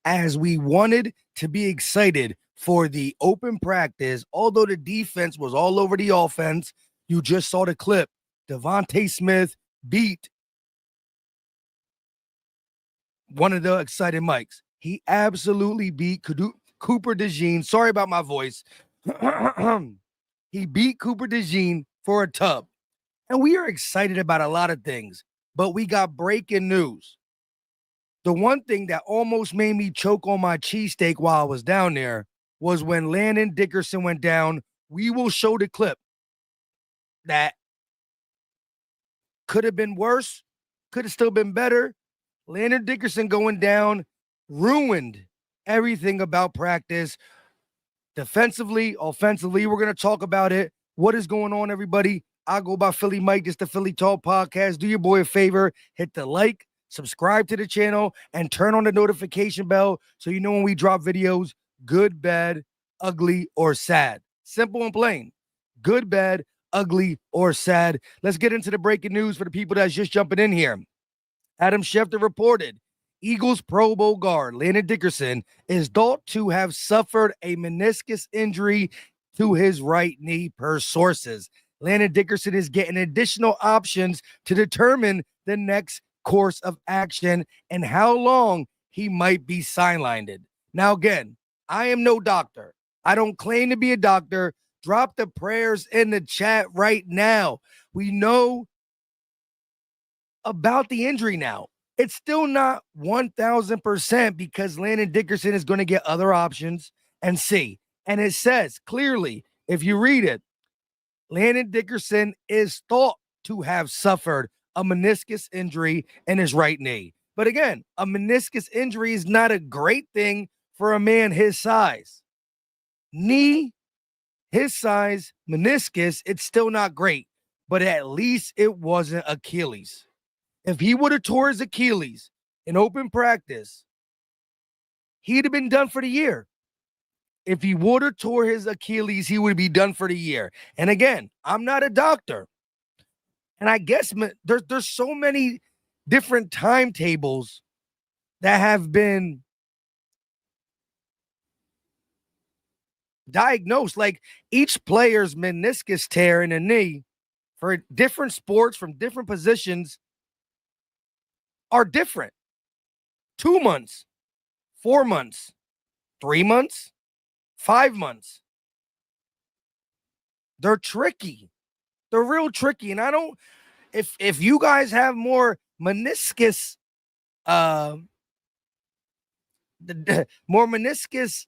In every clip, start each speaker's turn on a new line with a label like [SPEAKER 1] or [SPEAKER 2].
[SPEAKER 1] as we wanted to be excited for the open practice. Although the defense was all over the offense, you just saw the clip. Devontae Smith beat one of the excited mics. He absolutely beat Cooper DeJean. Sorry about my voice. He beat Cooper DeJean for a tub. And we are excited about a lot of things, but we got breaking news. The one thing that almost made me choke on my cheesesteak while I was down there was when Landon Dickerson went down. We will show the clip. That could have been worse, could have still been better. Landon Dickerson going down ruined everything about practice. Defensively, offensively, we're going to talk about it. What is going on, everybody? I go by Philly Mike. This is the Philly Talk Podcast. Do your boy a favor. Hit the like, subscribe to the channel, and turn on the notification bell so you know when we drop videos, good, bad, ugly, or sad. Simple and plain. Good, bad, ugly, or sad. Let's get into the breaking news for the people that's just jumping in here. Adam Schefter reported Eagles Pro Bowl guard Landon Dickerson is thought to have suffered a meniscus injury to his right knee per sources. Landon Dickerson is getting additional options to determine the next course of action and how long he might be sidelined. Now, again, I am no doctor. I don't claim to be a doctor. Drop the prayers in the chat right now. We know about the injury now. It's still not 1,000% because Landon Dickerson is going to get other options and see. And it says clearly, if you read it, Landon Dickerson is thought to have suffered a meniscus injury in his right knee. But again, a meniscus injury is not a great thing for a man his size. Knee, his size, meniscus, it's still not great. But at least it wasn't Achilles. If he would have tore his Achilles in open practice, he'd have been done for the year. If he would have tore his Achilles, he would be done for the year. And again, I'm not a doctor. And I guess there's so many different timetables that have been diagnosed. Like each player's meniscus tear in a knee for different sports from different positions are different. 2 months, 4 months, 3 months, 5 months. They're tricky. They're real tricky. And I don't, if you guys have more meniscus, more meniscus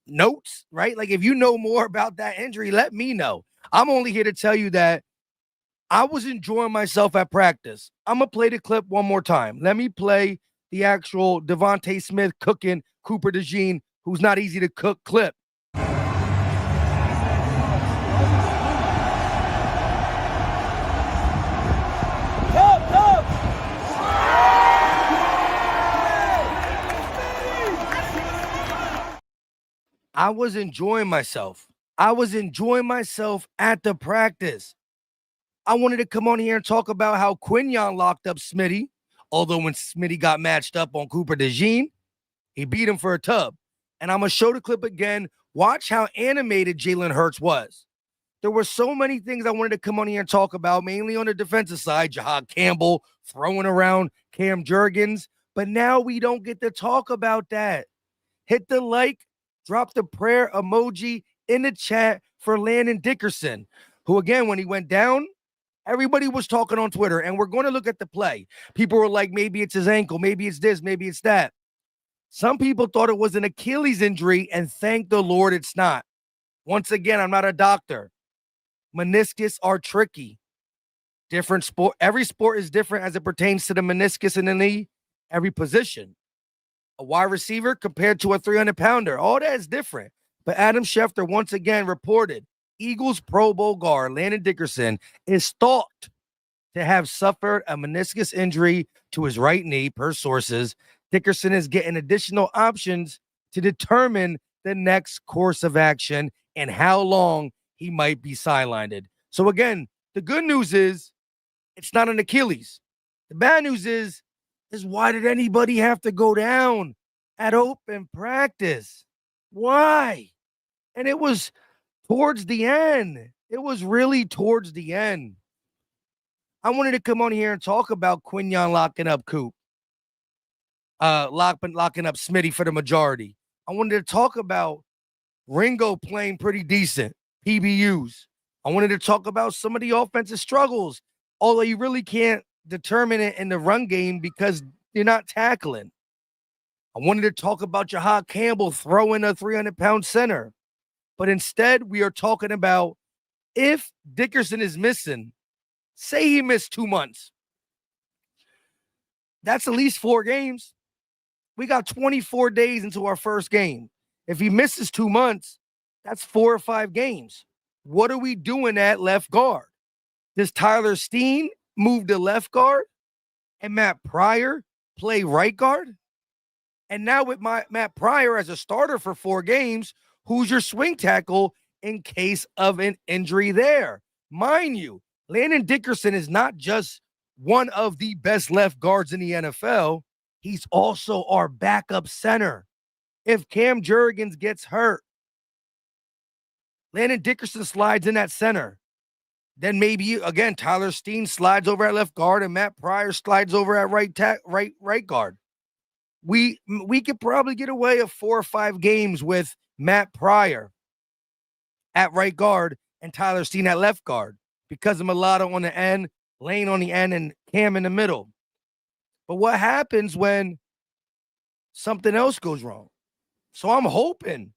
[SPEAKER 1] notes, right? Like if you know more about that injury, let me know. I'm only here to tell you that I was enjoying myself at practice. I'm going to play the clip one more time. Let me play the actual Devontae Smith cooking Cooper DeJean, who's not easy to cook, clip. I was enjoying myself. I was enjoying myself at the practice. I wanted to come on here and talk about how Quinyon locked up Smitty. Although when Smitty got matched up on Cooper DeJean, he beat him for a tub. And I'm going to show the clip again. Watch how animated Jalen Hurts was. There were so many things I wanted to come on here and talk about, mainly on the defensive side. Jahad Campbell throwing around Cam Jurgens. But now we don't get to talk about that. Hit the like, drop the prayer emoji in the chat for Landon Dickerson, who, again, when he went down, everybody was talking on Twitter, and we're going to look at the play. People were like, maybe it's his ankle, maybe it's this, maybe it's that. Some people thought it was an Achilles injury, and thank the Lord it's not. Once again, I'm not a doctor. Meniscus are tricky. Different sport. Every sport is different as it pertains to the meniscus in the knee. Every position. A wide receiver compared to a 300-pounder. All that is different. But Adam Schefter once again reported Eagles Pro Bowl guard Landon Dickerson is thought to have suffered a meniscus injury to his right knee, per sources. Dickerson is getting additional options to determine the next course of action and how long he might be sidelined. So again, the good news is it's not an Achilles. The bad news is is why did anybody have to go down at open practice? Why? And it was towards the end. It was really towards the end. I wanted to come on here and talk about Quinyon locking up Coop, locking up Smitty for the majority. I wanted to talk about Ringo playing pretty decent, PBUs. I wanted to talk about some of the offensive struggles, although you really can't determine it in the run game because you're not tackling. I wanted to talk about Jahad Campbell throwing a 300-pound center. But instead, we are talking about if Dickerson is missing, say he missed 2 months. That's at least 4 games. We got 24 days into our first game. If he misses 2 months, that's 4 or 5 games. What are we doing at left guard? Does Tyler Steen move to left guard and Matt Pryor play right guard? And now with Matt Pryor as a starter for 4 games, who's your swing tackle in case of an injury there? Mind you, Landon Dickerson is not just one of the best left guards in the NFL. He's also our backup center. If Cam Jurgens gets hurt, Landon Dickerson slides in at center. Then maybe, again, Tyler Steen slides over at left guard and Matt Pryor slides over at right guard. We could probably get away of 4 or 5 games with Matt Pryor at right guard and Tyler Steen at left guard because of Mulatto on the end, Lane on the end, and Cam in the middle. But what happens when something else goes wrong? So I'm hoping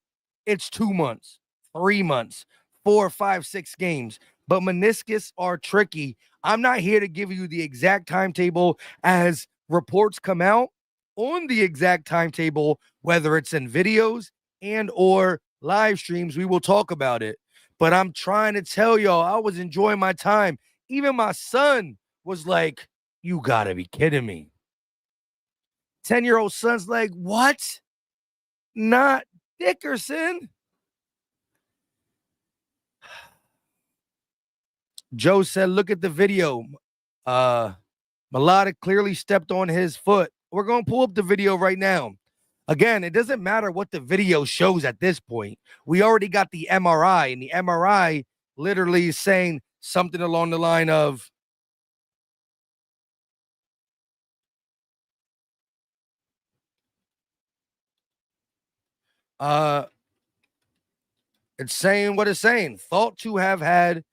[SPEAKER 1] it's 2 months, 3 months, 4, 5, 6 games. But meniscus are tricky. I'm not here to give you the exact timetable as reports come out on the exact timetable, whether it's in videos and or live streams. We will talk about it. But I'm trying to tell y'all, I was enjoying my time. Even my son was like, you gotta be kidding me. 10-year-old son's like, what? Not Dickerson? Joe said, look at the video. Mulatto clearly stepped on his foot. We're going to pull up the video right now. Again, it doesn't matter what the video shows at this point. We already got the MRI, and the MRI literally is saying something along the line of, it's saying what it's saying. Thought to have had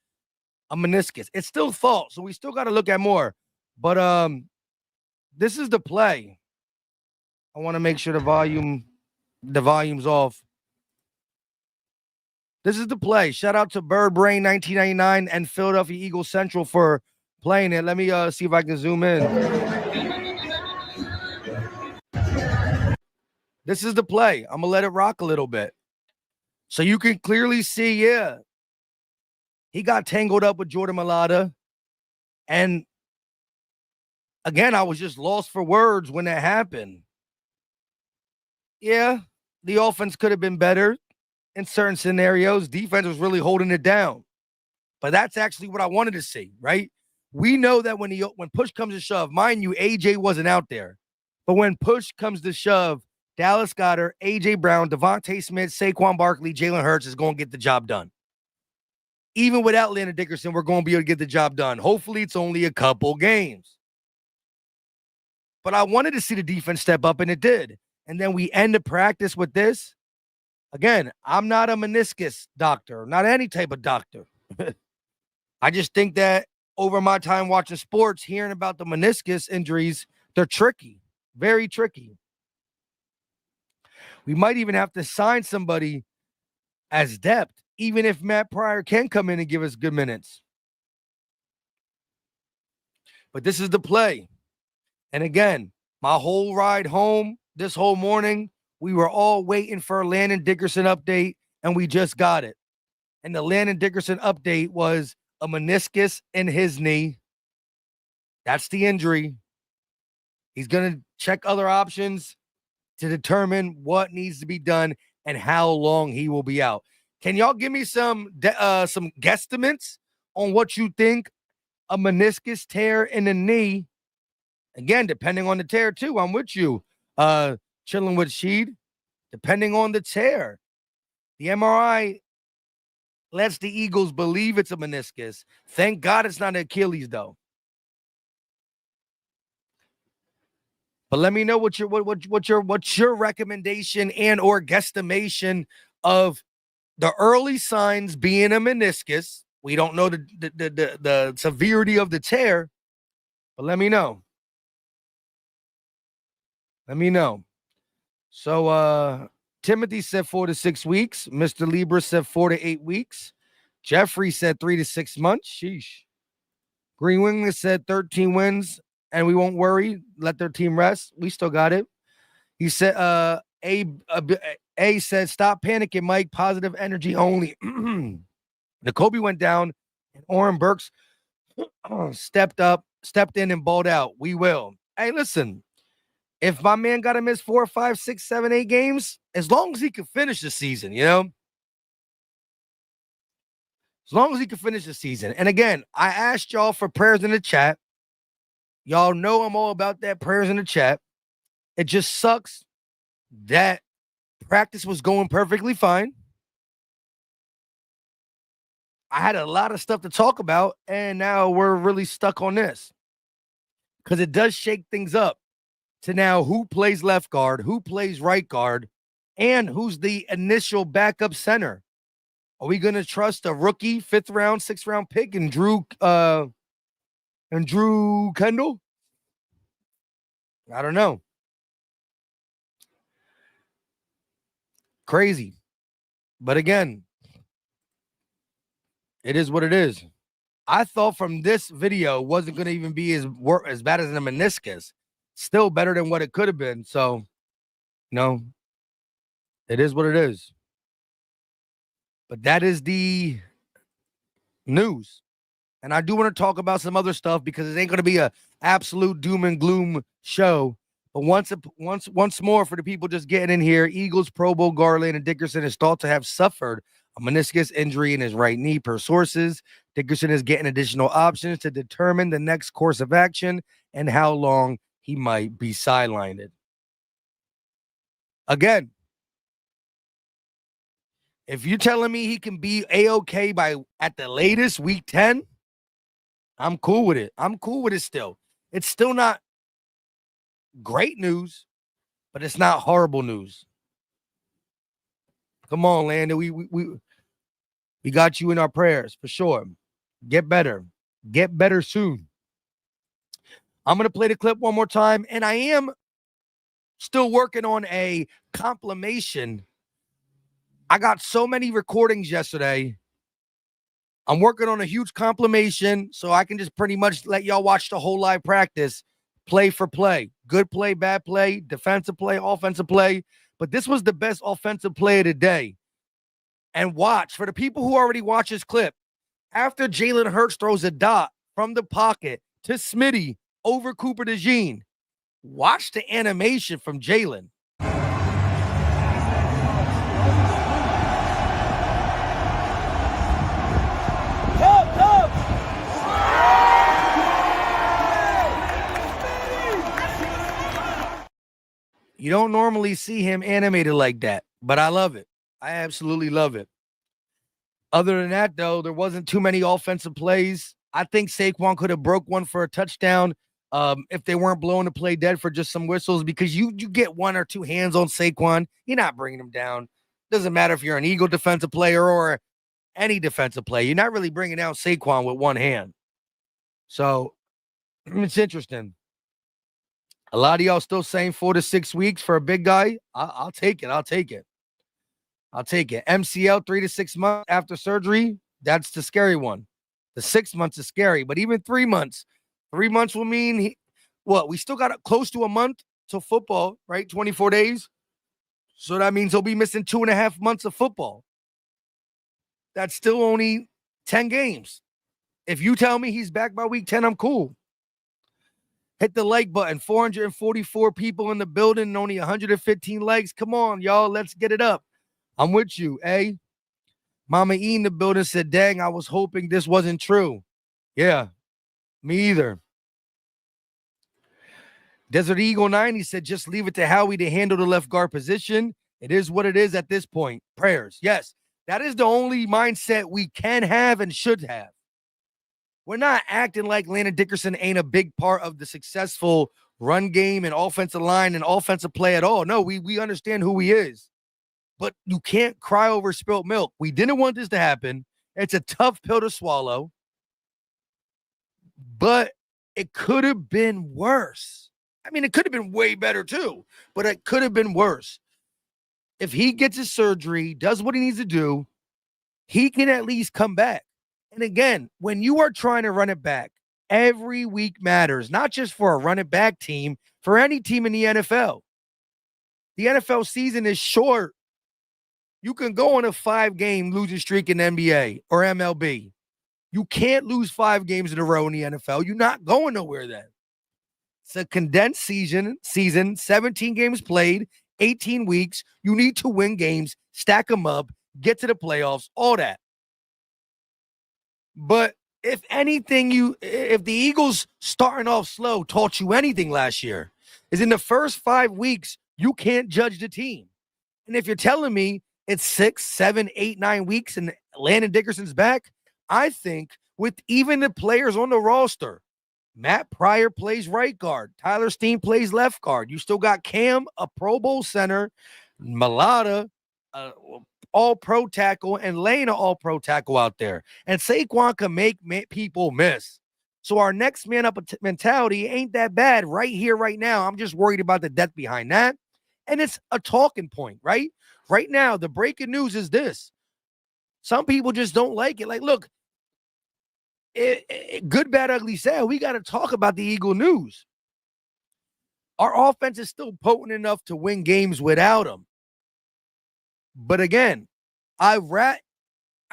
[SPEAKER 1] a meniscus. It's still thought, so we still got to look at more. But this is the play. I want to make sure the volume's off. This is the play. Shout out to Bird Brain 1999 and Philadelphia Eagles Central for playing it. Let me see if I can zoom in. This is the play. I'm gonna let it rock a little bit. So you can clearly see, yeah, he got tangled up with Jordan Mailata. And again, I was just lost for words when that happened. Yeah, the offense could have been better in certain scenarios. Defense was really holding it down. But that's actually what I wanted to see, right? We know that when push comes to shove, mind you, AJ wasn't out there. But when push comes to shove, Dallas Goedert, AJ Brown, Devontae Smith, Saquon Barkley, Jalen Hurts is going to get the job done. Even without Landon Dickerson, we're going to be able to get the job done. Hopefully, it's only a couple games. But I wanted to see the defense step up, and it did. And then we end the practice with this. Again, I'm not a meniscus doctor, not any type of doctor. I just think that over my time watching sports, hearing about the meniscus injuries, they're tricky, very tricky. We might even have to sign somebody as depth, even if Matt Pryor can come in and give us good minutes. But this is the play. And again, my whole ride home, this whole morning, we were all waiting for a Landon Dickerson update, and we just got it. And the Landon Dickerson update was a meniscus in his knee. That's the injury. He's going to check other options to determine what needs to be done and how long he will be out. Can y'all give me some guesstimates on what you think a meniscus tear in the knee? Again, depending on the tear, too. I'm with you. Chilling with Sheed. Depending on the tear. The MRI lets the Eagles believe it's a meniscus. Thank God it's not an Achilles, though. But let me know what's your recommendation and or guesstimation of the early signs being a meniscus. We don't know the severity of the tear, but let me know. Let me know. So Timothy said 4 to 6 weeks. Mr. Libra said 4 to 8 weeks. Jeffrey said 3 to 6 months. Sheesh. Green Winglet said 13 wins, and we won't worry. Let their team rest. We still got it. He said, A said, stop panicking, Mike. Positive energy only. The Kobe went down, and Oren Burks stepped in, and balled out. We will. Hey, listen. If my man got to miss 4, 5, 6, 7, 8 games, as long as he can finish the season, as long as he can finish the season. And again, I asked y'all for prayers in the chat. Y'all know I'm all about that prayers in the chat. It just sucks that practice was going perfectly fine. I had a lot of stuff to talk about, and now we're really stuck on this because it does shake things up to now who plays left guard, who plays right guard, and who's the initial backup center. Are we going to trust a rookie 5th round, 6th round pick and Drew Kendall? I don't know. Crazy. But again, it is what it is. I thought from this video wasn't going to even be as bad as a meniscus. Still better than what it could have been. So, it is what it is. But that is the news. And I do want to talk about some other stuff because it ain't going to be a absolute doom and gloom show. But once more for the people just getting in here, Eagles Pro Bowl guard Landon Dickerson is thought to have suffered a meniscus injury in his right knee per sources. Dickerson is getting additional options to determine the next course of action and how long he might be sidelined. Again, if you're telling me he can be A-OK by at the latest week 10, I'm cool with it. I'm cool with it still. It's still not great news, but it's not horrible news. Come on, Landon. We got you in our prayers for sure. Get better. Get better soon. I'm going to play the clip one more time, and I am still working on a compilation. I got so many recordings yesterday. I'm working on a huge compilation so I can just pretty much let y'all watch the whole live practice, play for play, good play, bad play, defensive play, offensive play. But this was the best offensive play of the day. And watch, for the people who already watch this clip, after Jalen Hurts throws a dot from the pocket to Smitty over Cooper DeJean, watch the animation from Jalen. You don't normally see him animated like that, but I love it. I absolutely love it. Other than that, though, there wasn't too many offensive plays. I think Saquon could have broke one for a touchdown if they weren't blowing the play dead for just some whistles, because you get 1 or 2 hands on Saquon, you're not bringing him down. Doesn't matter if you're an Eagle defensive player or any defensive player. You're not really bringing down Saquon with 1 hand. So it's interesting. A lot of y'all still saying 4 to 6 weeks for a big guy. I'll take it. I'll take it. MCL 3 to 6 months after surgery. That's the scary one. The 6 months is scary, but even 3 months. 3 months will mean we still got close to a month till football, right? 24 days. So that means he'll be missing 2.5 months of football. That's still only 10 games. If you tell me he's back by week 10, I'm cool. Hit the like button. 444 people in the building and only 115 likes. Come on, y'all. Let's get it up. I'm with you, eh? Mama E in the building said, dang, I was hoping this wasn't true. Yeah, me either. Desert Eagle 90 said, just leave it to Howie to handle the left guard position. It is what it is at this point. Prayers. Yes, that is the only mindset we can have and should have. We're not acting like Landon Dickerson ain't a big part of the successful run game and offensive line and offensive play at all. No, we understand who he is. But you can't cry over spilt milk. We didn't want this to happen. It's a tough pill to swallow. But it could have been worse. I mean, it could have been way better too, but it could have been worse. If he gets his surgery, does what he needs to do, he can at least come back. And again, when you are trying to run it back, every week matters, not just for a run it back team, for any team in the NFL. The NFL season is short. You can go on a 5-game losing streak in NBA or MLB. You can't lose 5 games in a row in the NFL. You're not going nowhere then. It's a condensed season, 17 games played, 18 weeks. You need to win games, stack them up, get to the playoffs, all that. But if anything, if the Eagles starting off slow taught you anything last year, is in the first 5 weeks, you can't judge the team. And if you're telling me it's 6, 7, 8, 9 weeks and Landon Dickerson's back, I think with even the players on the roster, Matt Pryor plays right guard, Tyler Steen plays left guard. You still got Cam, a Pro Bowl center, Malata, all-pro tackle, and Lane, all-pro tackle out there. And Saquon can make people miss. So our next man up mentality ain't that bad right here, right now. I'm just worried about the depth behind that. And it's a talking point, right? Right now, the breaking news is this. Some people just don't like it. Like, look, good, bad, ugly, sad. We got to talk about the Eagle news. Our offense is still potent enough to win games without him. But again, I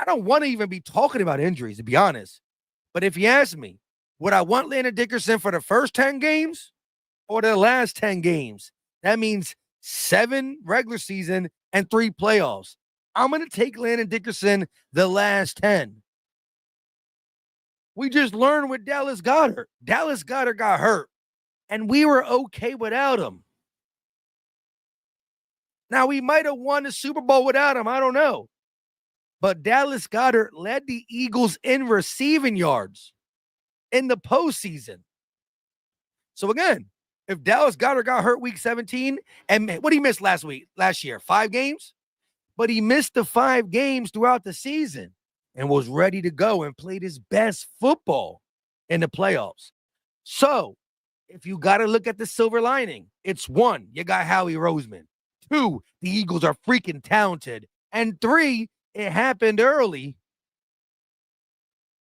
[SPEAKER 1] don't want to even be talking about injuries, to be honest. But if you ask me, would I want Landon Dickerson for the first 10 games or the last 10 games? That means 7 regular season and 3 playoffs. I'm going to take Landon Dickerson the last 10. We just learned with Dallas Goedert. Dallas Goedert got hurt, and we were okay without him. Now, we might have won the Super Bowl without him. I don't know. But Dallas Goedert led the Eagles in receiving yards in the postseason. So, again, if Dallas Goedert got hurt week 17, and what did he miss last year? 5 games? But he missed the 5 games throughout the season and was ready to go and played his best football in the playoffs. So, if you got to look at the silver lining, it's 1, you got Howie Roseman. 2, the Eagles are freaking talented. And 3, it happened early.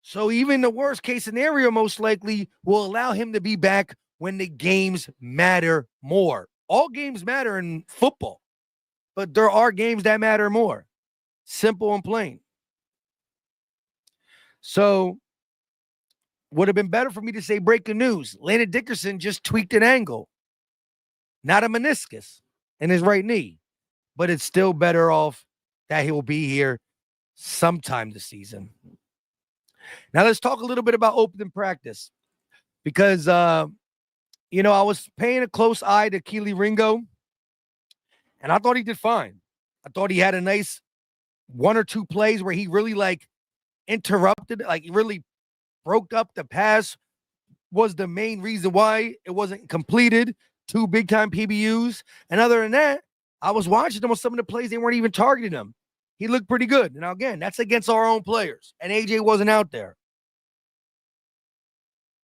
[SPEAKER 1] So even the worst case scenario most likely will allow him to be back when the games matter more. All games matter in football, but there are games that matter more. Simple and plain. So would have been better for me to say breaking news. Landon Dickerson just tweaked an ankle, not a meniscus in his right knee, but it's still better off that he will be here sometime this season. Now let's talk a little bit about opening practice because, I was paying a close eye to Ringo, and I thought he did fine. I thought he had a nice 1 or 2 plays where he really interrupted, he really broke up the pass, was the main reason why it wasn't completed. 2 big-time PBUs. And other than that, I was watching him on some of the plays. They weren't even targeting him. He looked pretty good. Now, again, that's against our own players. And AJ wasn't out there.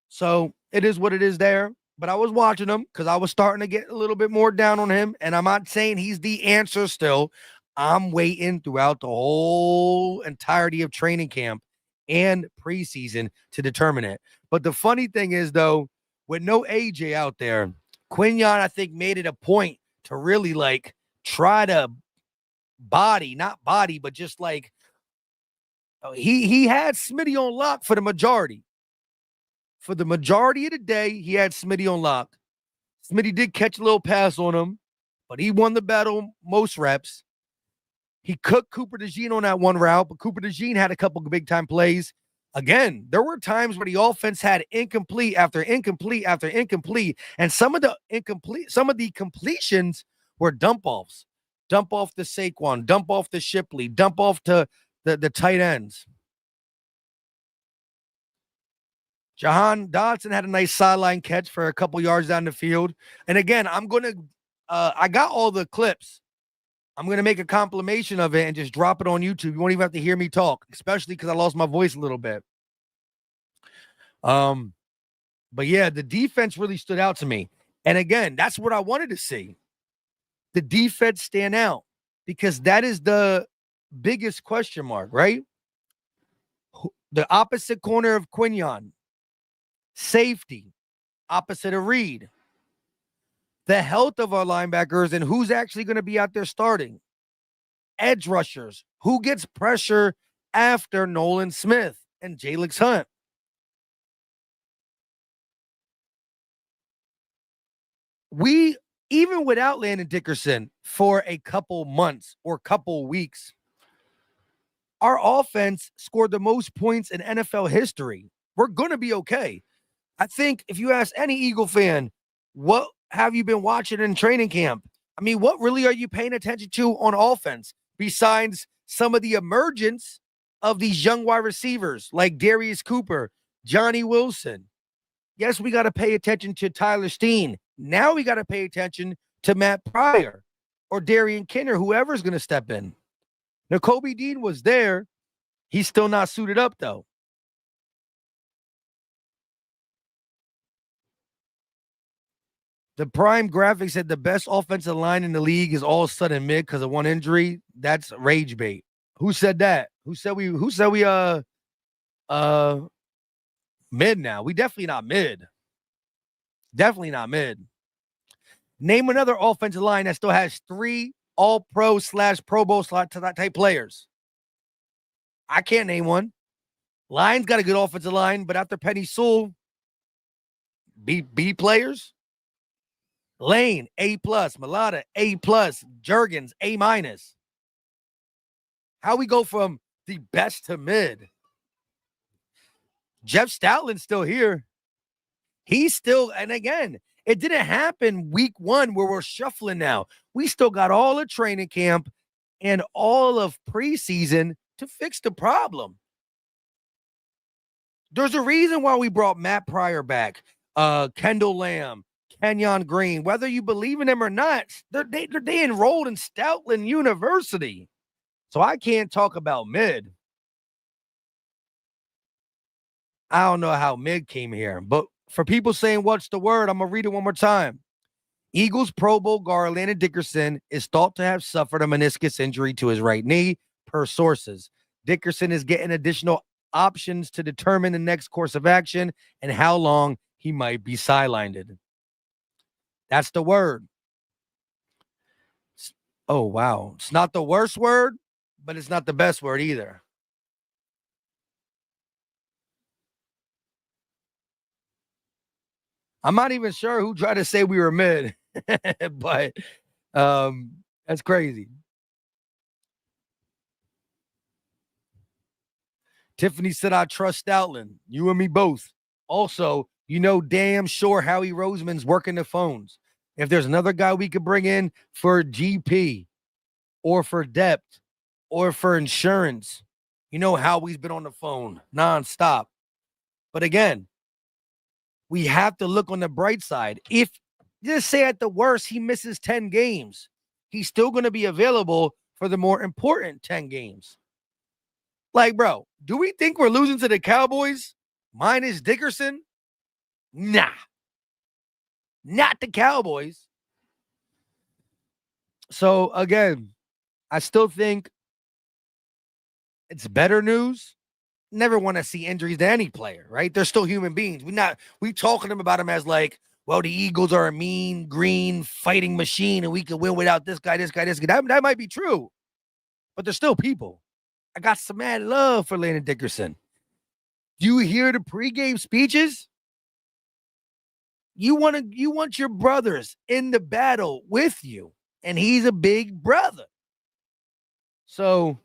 [SPEAKER 1] So it is what it is there. But I was watching him because I was starting to get a little bit more down on him. And I'm not saying he's the answer still. I'm waiting throughout the whole entirety of training camp and preseason to determine it. But the funny thing is, though, with no AJ out there, Quinyon, I think, made it a point to really try to not body, but just he had Smitty on lock for the majority. For the majority of the day, he had Smitty on lock. Smitty did catch a little pass on him, but he won the battle most reps. He cooked Cooper DeJean on that one route, but Cooper DeJean had a couple of big-time plays. Again, there were times where the offense had incomplete after incomplete after incomplete, and some of the completions were dump off to Saquon, dump off to Shipley, dump off to the tight ends. Jahan Dodson had a nice sideline catch for a couple yards down the field. And again, I got all the clips. I'm going to make a compilation of it and just drop it on YouTube. You won't even have to hear me talk, especially because I lost my voice a little bit. But yeah, the defense really stood out to me. And again, that's what I wanted to see. The defense stand out because that is the biggest question mark, right? The opposite corner of Quinyon, safety, opposite of Reed. The health of our linebackers and who's actually going to be out there starting. Edge rushers, who gets pressure after Nolan Smith and Jalix Hunt. We, even without Landon Dickerson for a couple months or couple weeks, our offense scored the most points in NFL history. We're going to be okay. I think if you ask any Eagle fan, what have you been watching in training camp? I mean, what really are you paying attention to on offense besides some of the emergence of these young wide receivers like Darius Cooper, Johnny Wilson? Yes, we got to pay attention to Tyler Steen. Now we got to pay attention to Matt Pryor or Darian Kinner, whoever's going to step in. Now, Kobe Dean was there. He's still not suited up, though. The Prime graphic said the best offensive line in the league is all of a sudden mid because of one injury. That's rage bait. Who said that? Who said we mid now? We definitely not mid. Definitely not mid. Name another offensive line that still has 3 all-pro / Pro Bowl type players. I can't name one. Lions got a good offensive line, but after Penny Sewell, B players. Lane, A+, Malata, A+, Juergens, A-. How we go from the best to mid? Jeff Stoutland's still here. He's still, and again, it didn't happen week 1 where we're shuffling now. We still got all of training camp and all of preseason to fix the problem. There's a reason why we brought Matt Pryor back, Kendall Lamb, Kenyon Green. Whether you believe in him or not, they enrolled in Stoutland University. So I can't talk about mid. I don't know how mid came here, but for people saying what's the word, I'm going to read it one more time. Eagles Pro Bowl guard Landon Dickerson is thought to have suffered a meniscus injury to his right knee, per sources. Dickerson is getting additional options to determine the next course of action and how long he might be sidelined. That's the word. Oh, wow. It's not the worst word, but it's not the best word either. I'm not even sure who tried to say we were mid, but that's crazy. Tiffany said, I trust Stoutland. You and me both. Also, you know damn sure Howie Roseman's working the phones. If there's another guy we could bring in for GP or for depth or for insurance, you know Howie's been on the phone nonstop. But again, we have to look on the bright side. If, just say at the worst, he misses 10 games, he's still going to be available for the more important 10 games. Like, bro, do we think we're losing to the Cowboys minus Dickerson? Nah. Not the Cowboys. So, again, I still think it's better news. Never want to see injuries to any player, right? They're still human beings. We talking about them as like, well, the Eagles are a mean, green, fighting machine, and we can win without this guy. That might be true, but they're still people. I got some mad love for Landon Dickerson. Do you hear the pregame speeches? You want your brothers in the battle with you, and he's a big brother. So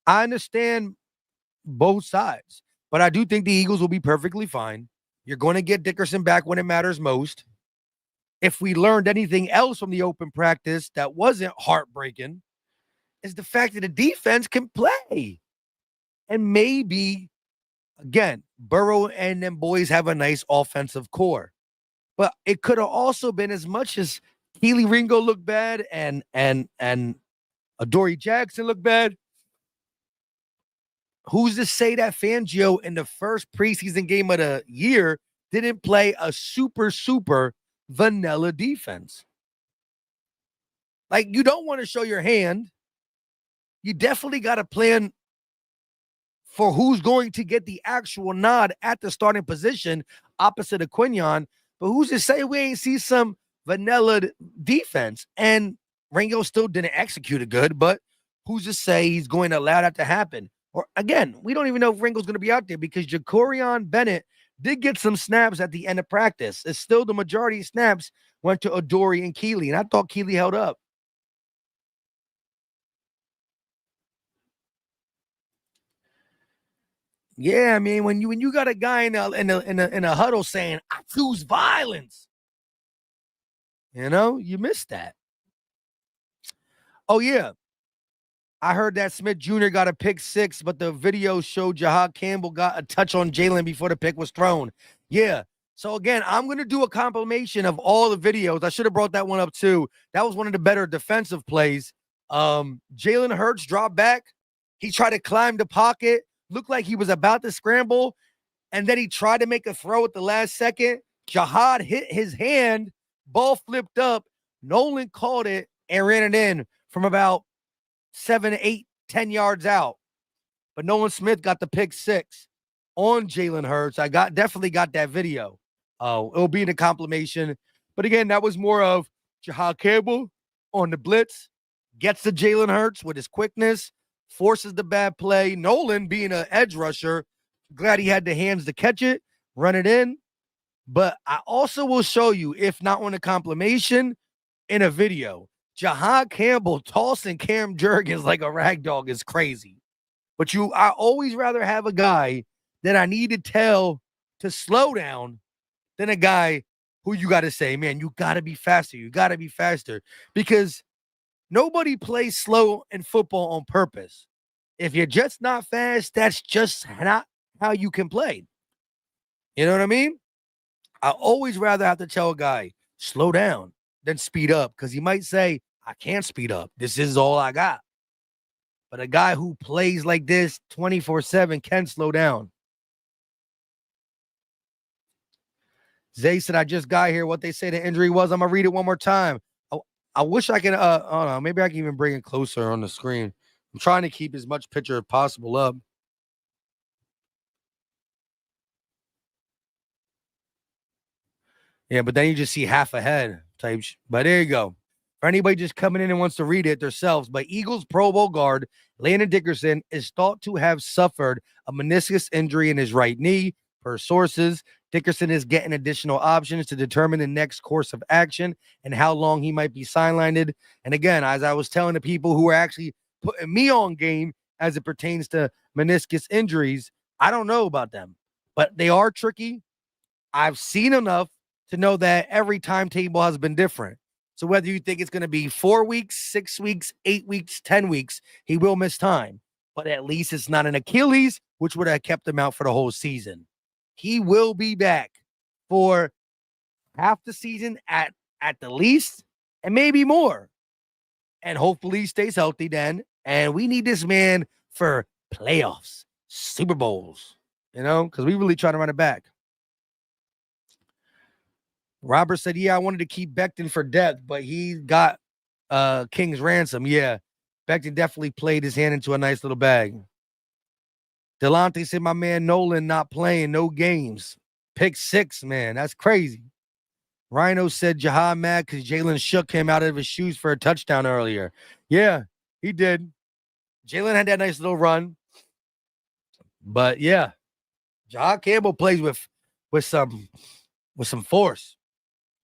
[SPEAKER 1] I understand both sides. But I do think the Eagles will be perfectly fine. You're going to get Dickerson back when it matters most. If we learned anything else from the open practice that wasn't heartbreaking, is the fact that the defense can play. And maybe, again, Burrow and them boys have a nice offensive core. But it could have also been as much as Keely Ringo looked bad and Adoree Jackson looked bad. Who's to say that Fangio in the first preseason game of the year didn't play a super vanilla defense? Like, you don't want to show your hand. You definitely got to plan for who's going to get the actual nod at the starting position opposite of Quinyon. But who's to say we ain't see some vanilla defense? And Ringo still didn't execute it good, but who's to say he's going to allow that to happen? Or again, we don't even know if Ringo's going to be out there because Jacorian Bennett did get some snaps at the end of practice. It's still the majority of snaps went to Adoree and Keely, and I thought Keely held up. Yeah, I mean, when you got a guy in a huddle saying, "I choose violence," you missed that. Oh yeah, I heard that Smith Jr. got a pick 6, but the video showed Jahad Campbell got a touch on Jalen before the pick was thrown. Yeah. So again, I'm going to do a compilation of all the videos. I should have brought that one up too. That was one of the better defensive plays. Jalen Hurts dropped back. He tried to climb the pocket, looked like he was about to scramble, and then he tried to make a throw at the last second. Jahad hit his hand, ball flipped up. Nolan caught it and ran it in from about 7, 8, 10 yards out. But Nolan Smith got the pick 6 on Jalen Hurts. I definitely got that video. It'll be in the compilation. But again, that was more of Jahad Campbell on the blitz, gets to Jalen Hurts with his quickness, forces the bad play. Nolan, being an edge rusher, glad he had the hands to catch it, run it in. But I also will show you, if not on a compilation, in a video. Jahad Campbell tossing Cam Jurgens like a rag dog is crazy. But I always rather have a guy that I need to tell to slow down than a guy who you got to say, man, you got to be faster. You got to be faster. Because nobody plays slow in football on purpose. If you're just not fast, that's just not how you can play. You know what I mean? I always rather have to tell a guy, slow down, than speed up, because he might say, I can't speed up. This is all I got. But a guy who plays like this 24/7 can slow down. Zay said, I just got here. What they say the injury was. I'm going to read it one more time. I wish I can, I don't know, maybe I can even bring it closer on the screen. I'm trying to keep as much picture as possible up. Yeah, but then you just see half a head type. But there you go. For anybody just coming in and wants to read it themselves, but Eagles Pro Bowl guard Landon Dickerson is thought to have suffered a meniscus injury in his right knee. Per sources, Dickerson is getting additional options to determine the next course of action and how long he might be sidelined. And again, as I was telling the people who are actually putting me on game as it pertains to meniscus injuries, I don't know about them, but they are tricky. I've seen enough to know that every timetable has been different. So whether you think it's going to be 4 weeks, 6 weeks, 8 weeks, 10 weeks, he will miss time. But at least it's not an Achilles, which would have kept him out for the whole season. He will be back for half the season at the least, and maybe more. And hopefully he stays healthy then. And we need this man for playoffs, Super Bowls, because we really try to run it back. Robert said, yeah, I wanted to keep Becton for depth, but he got King's ransom. Yeah, Becton definitely played his hand into a nice little bag. Delonte said, my man Nolan not playing, no games. Pick 6, man. That's crazy. Rhino said, Jahad mad because Jalen shook him out of his shoes for a touchdown earlier. Yeah, he did. Jalen had that nice little run. But yeah, Jahad Campbell plays with some force.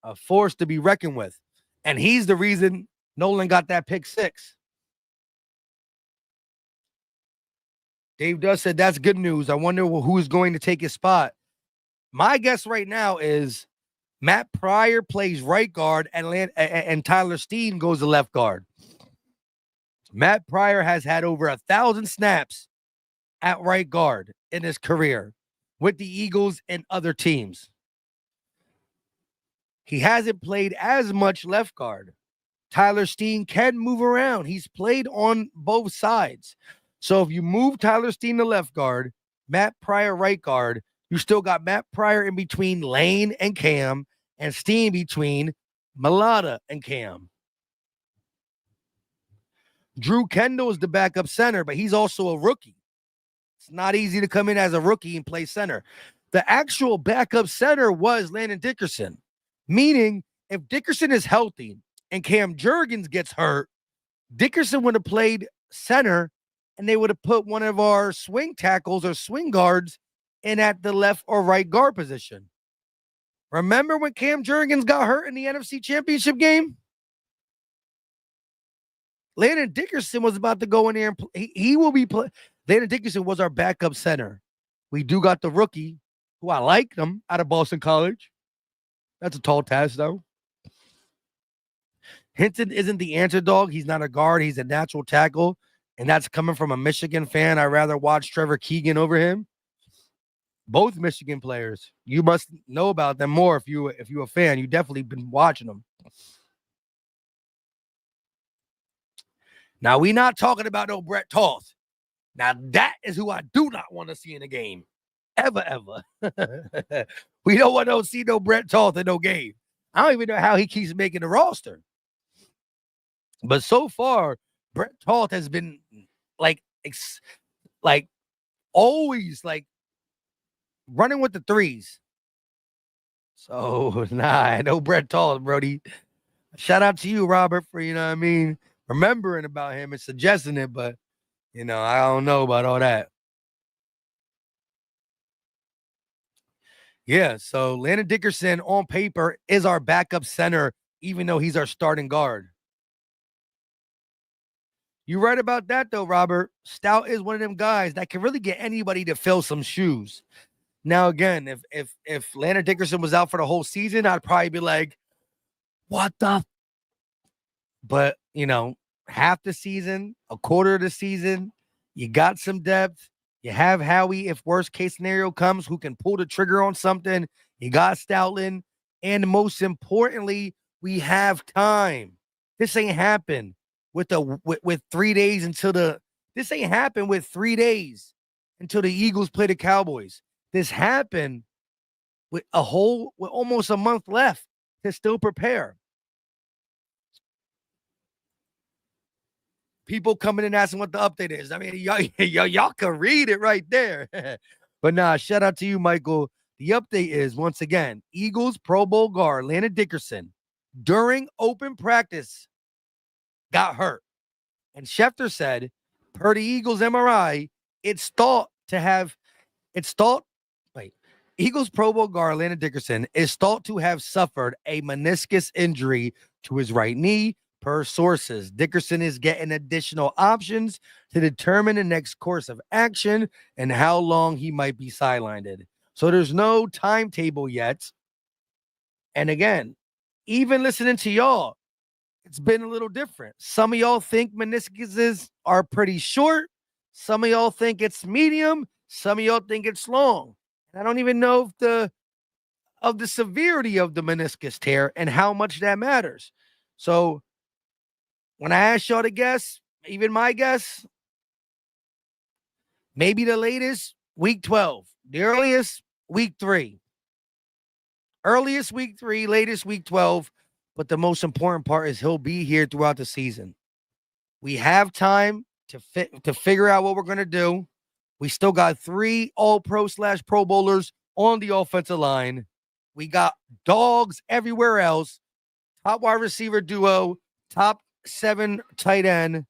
[SPEAKER 1] A force to be reckoned with. And he's the reason Nolan got that pick 6. Dave Duss said that's good news. I wonder who's going to take his spot. My guess right now is Matt Pryor plays right guard and Tyler Steen goes to left guard. Matt Pryor has had over 1,000 snaps at right guard in his career with the Eagles and other teams. He hasn't played as much left guard. Tyler Steen can move around. He's played on both sides. So if you move Tyler Steen to left guard, Matt Pryor right guard, you still got Matt Pryor in between Lane and Cam and Steen between Mulata and Cam. Drew Kendall is the backup center, but he's also a rookie. It's not easy to come in as a rookie and play center. The actual backup center was Landon Dickerson, meaning if Dickerson is healthy and Cam Jurgens gets hurt, Dickerson would have played center and they would have put one of our swing tackles or swing guards in at the left or right guard position. Remember when Cam Jurgens got hurt in the NFC Championship game? Landon Dickerson was about to go in there and he will be play. Landon Dickerson was our backup center. We do got the rookie, who I like him, out of Boston College. That's a tall task, though. Hinton isn't the answer dog. He's not a guard. He's a natural tackle, and that's coming from a Michigan fan. I'd rather watch Trevor Keegan over him. Both Michigan players. You must know about them more if you're a fan. You definitely been watching them. Now, we're not talking about no Brett Toth. Now, that is who I do not want to see in a game. Ever. We don't want to see no Brett Toth in no game. I don't even know how he keeps making the roster. But so far, Brett Toth has been always running with the threes. So, no Brett Toth, Brody. Shout out to you, Robert, for, remembering about him and suggesting it, but, I don't know about all that. Yeah, so Landon Dickerson on paper is our backup center, even though he's our starting guard. You're right about that, though, Robert. Stout is one of them guys that can really get anybody to fill some shoes. Now, again, if Landon Dickerson was out for the whole season, I'd probably be like, what the? But, half the season, a quarter of the season, you got some depth. You have Howie, if worst case scenario comes, who can pull the trigger on something. You got Stoutland. And most importantly, we have time. This ain't happened with 3 days this ain't happened with 3 days until the Eagles play the Cowboys. This happened with almost a month left to still prepare. People coming in asking what the update is. I mean, y'all can read it right there. But shout out to you, Michael. The update is, once again, Eagles Pro Bowl guard Landon Dickerson during open practice got hurt. And Schefter said, per the Eagles MRI, Eagles Pro Bowl guard Landon Dickerson is thought to have suffered a meniscus injury to his right knee. Per sources, Dickerson is getting additional options to determine the next course of action and how long he might be sidelined. So there's no timetable yet. And again, even listening to y'all, it's been a little different. Some of y'all think meniscuses are pretty short. Some of y'all think it's medium. Some of y'all think it's long. And I don't even know of the severity of the meniscus tear and how much that matters. So when I asked y'all to guess, even my guess, maybe the latest, week 12. The earliest, week 3. Earliest, week 3. Latest, week 12. But the most important part is he'll be here throughout the season. We have time to figure out what we're going to do. We still got 3 All-Pro/Pro Bowlers on the offensive line. We got dogs everywhere else. Top wide receiver duo, top 7 tight end,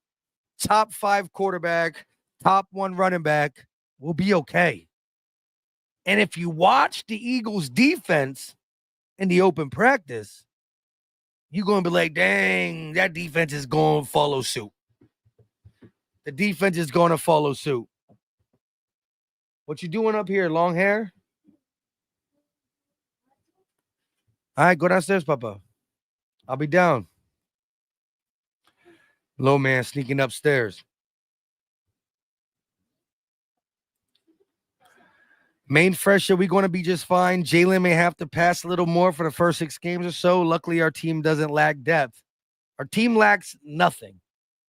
[SPEAKER 1] top 5 quarterback, top 1 running back. We'll be okay. And if you watch the Eagles defense in the open practice, you're going to be like, dang, that defense is going to follow suit. The defense is going to follow suit. What you doing up here? Long hair? All right, go downstairs, Papa. I'll be down. Low man sneaking upstairs. Main fresh, are we going to be just fine? Jalen may have to pass a little more for the first 6 games or so. Luckily, our team doesn't lack depth. Our team lacks nothing.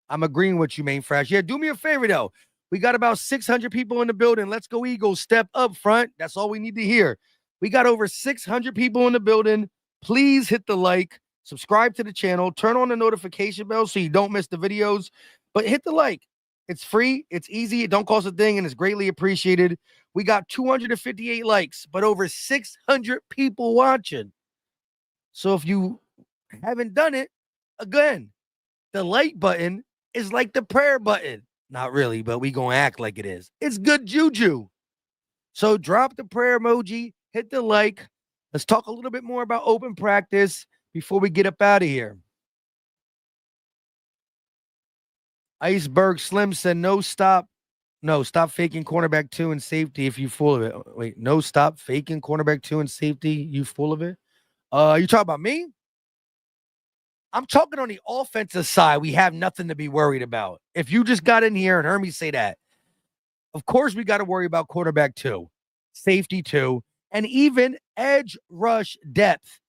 [SPEAKER 1] I'm agreeing with you, Main Fresh. Yeah, do me a favor, though. We got about 600 people in the building. Let's go, Eagles. Step up front. That's all we need to hear. We got over 600 people in the building. Please hit the like, subscribe to the channel, turn on the notification bell so you don't miss the videos. But hit the like. It's free. It's easy. It don't cost a thing, and it's greatly appreciated. We got 258 likes, but over 600 people watching. So if you haven't done it, again, the like button is like the prayer button. Not really, but we gonna act like it is. It's good juju. So drop the prayer emoji, hit the like. Let's talk a little bit more about open practice before we get up out of here. Iceberg Slim said, stop faking cornerback 2 and safety if you full of it. Wait, stop faking cornerback 2 and safety, you full of it? You talking about me? I'm talking on the offensive side. We have nothing to be worried about. If you just got in here and heard me say that, of course we got to worry about quarterback 2, safety 2, and even edge rush depth.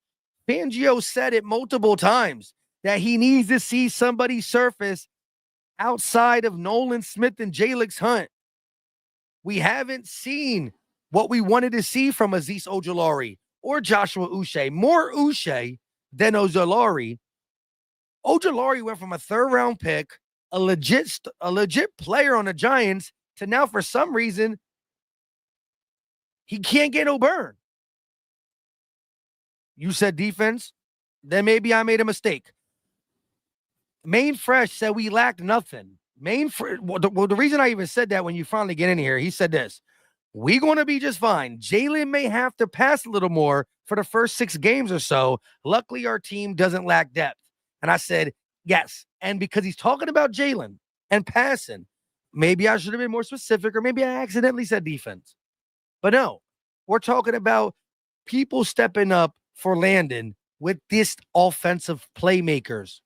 [SPEAKER 1] Fangio said it multiple times that he needs to see somebody surface outside of Nolan Smith and Jalix Hunt. We haven't seen what we wanted to see from Azeez Ojulari or Joshua Uche. More Uche than Ojulari. Ojulari went from a 3rd-round pick, a legit player on the Giants, to now for some reason he can't get no burn. You said defense? Then maybe I made a mistake. Main Fresh said we lacked nothing. The reason I even said that when you finally get in here, he said this. We're going to be just fine. Jalen may have to pass a little more for the first 6 games or so. Luckily, our team doesn't lack depth. And I said, yes. And because he's talking about Jalen and passing, maybe I should have been more specific, or maybe I accidentally said defense. But no, we're talking about people stepping up for Landon with this offensive playmakers.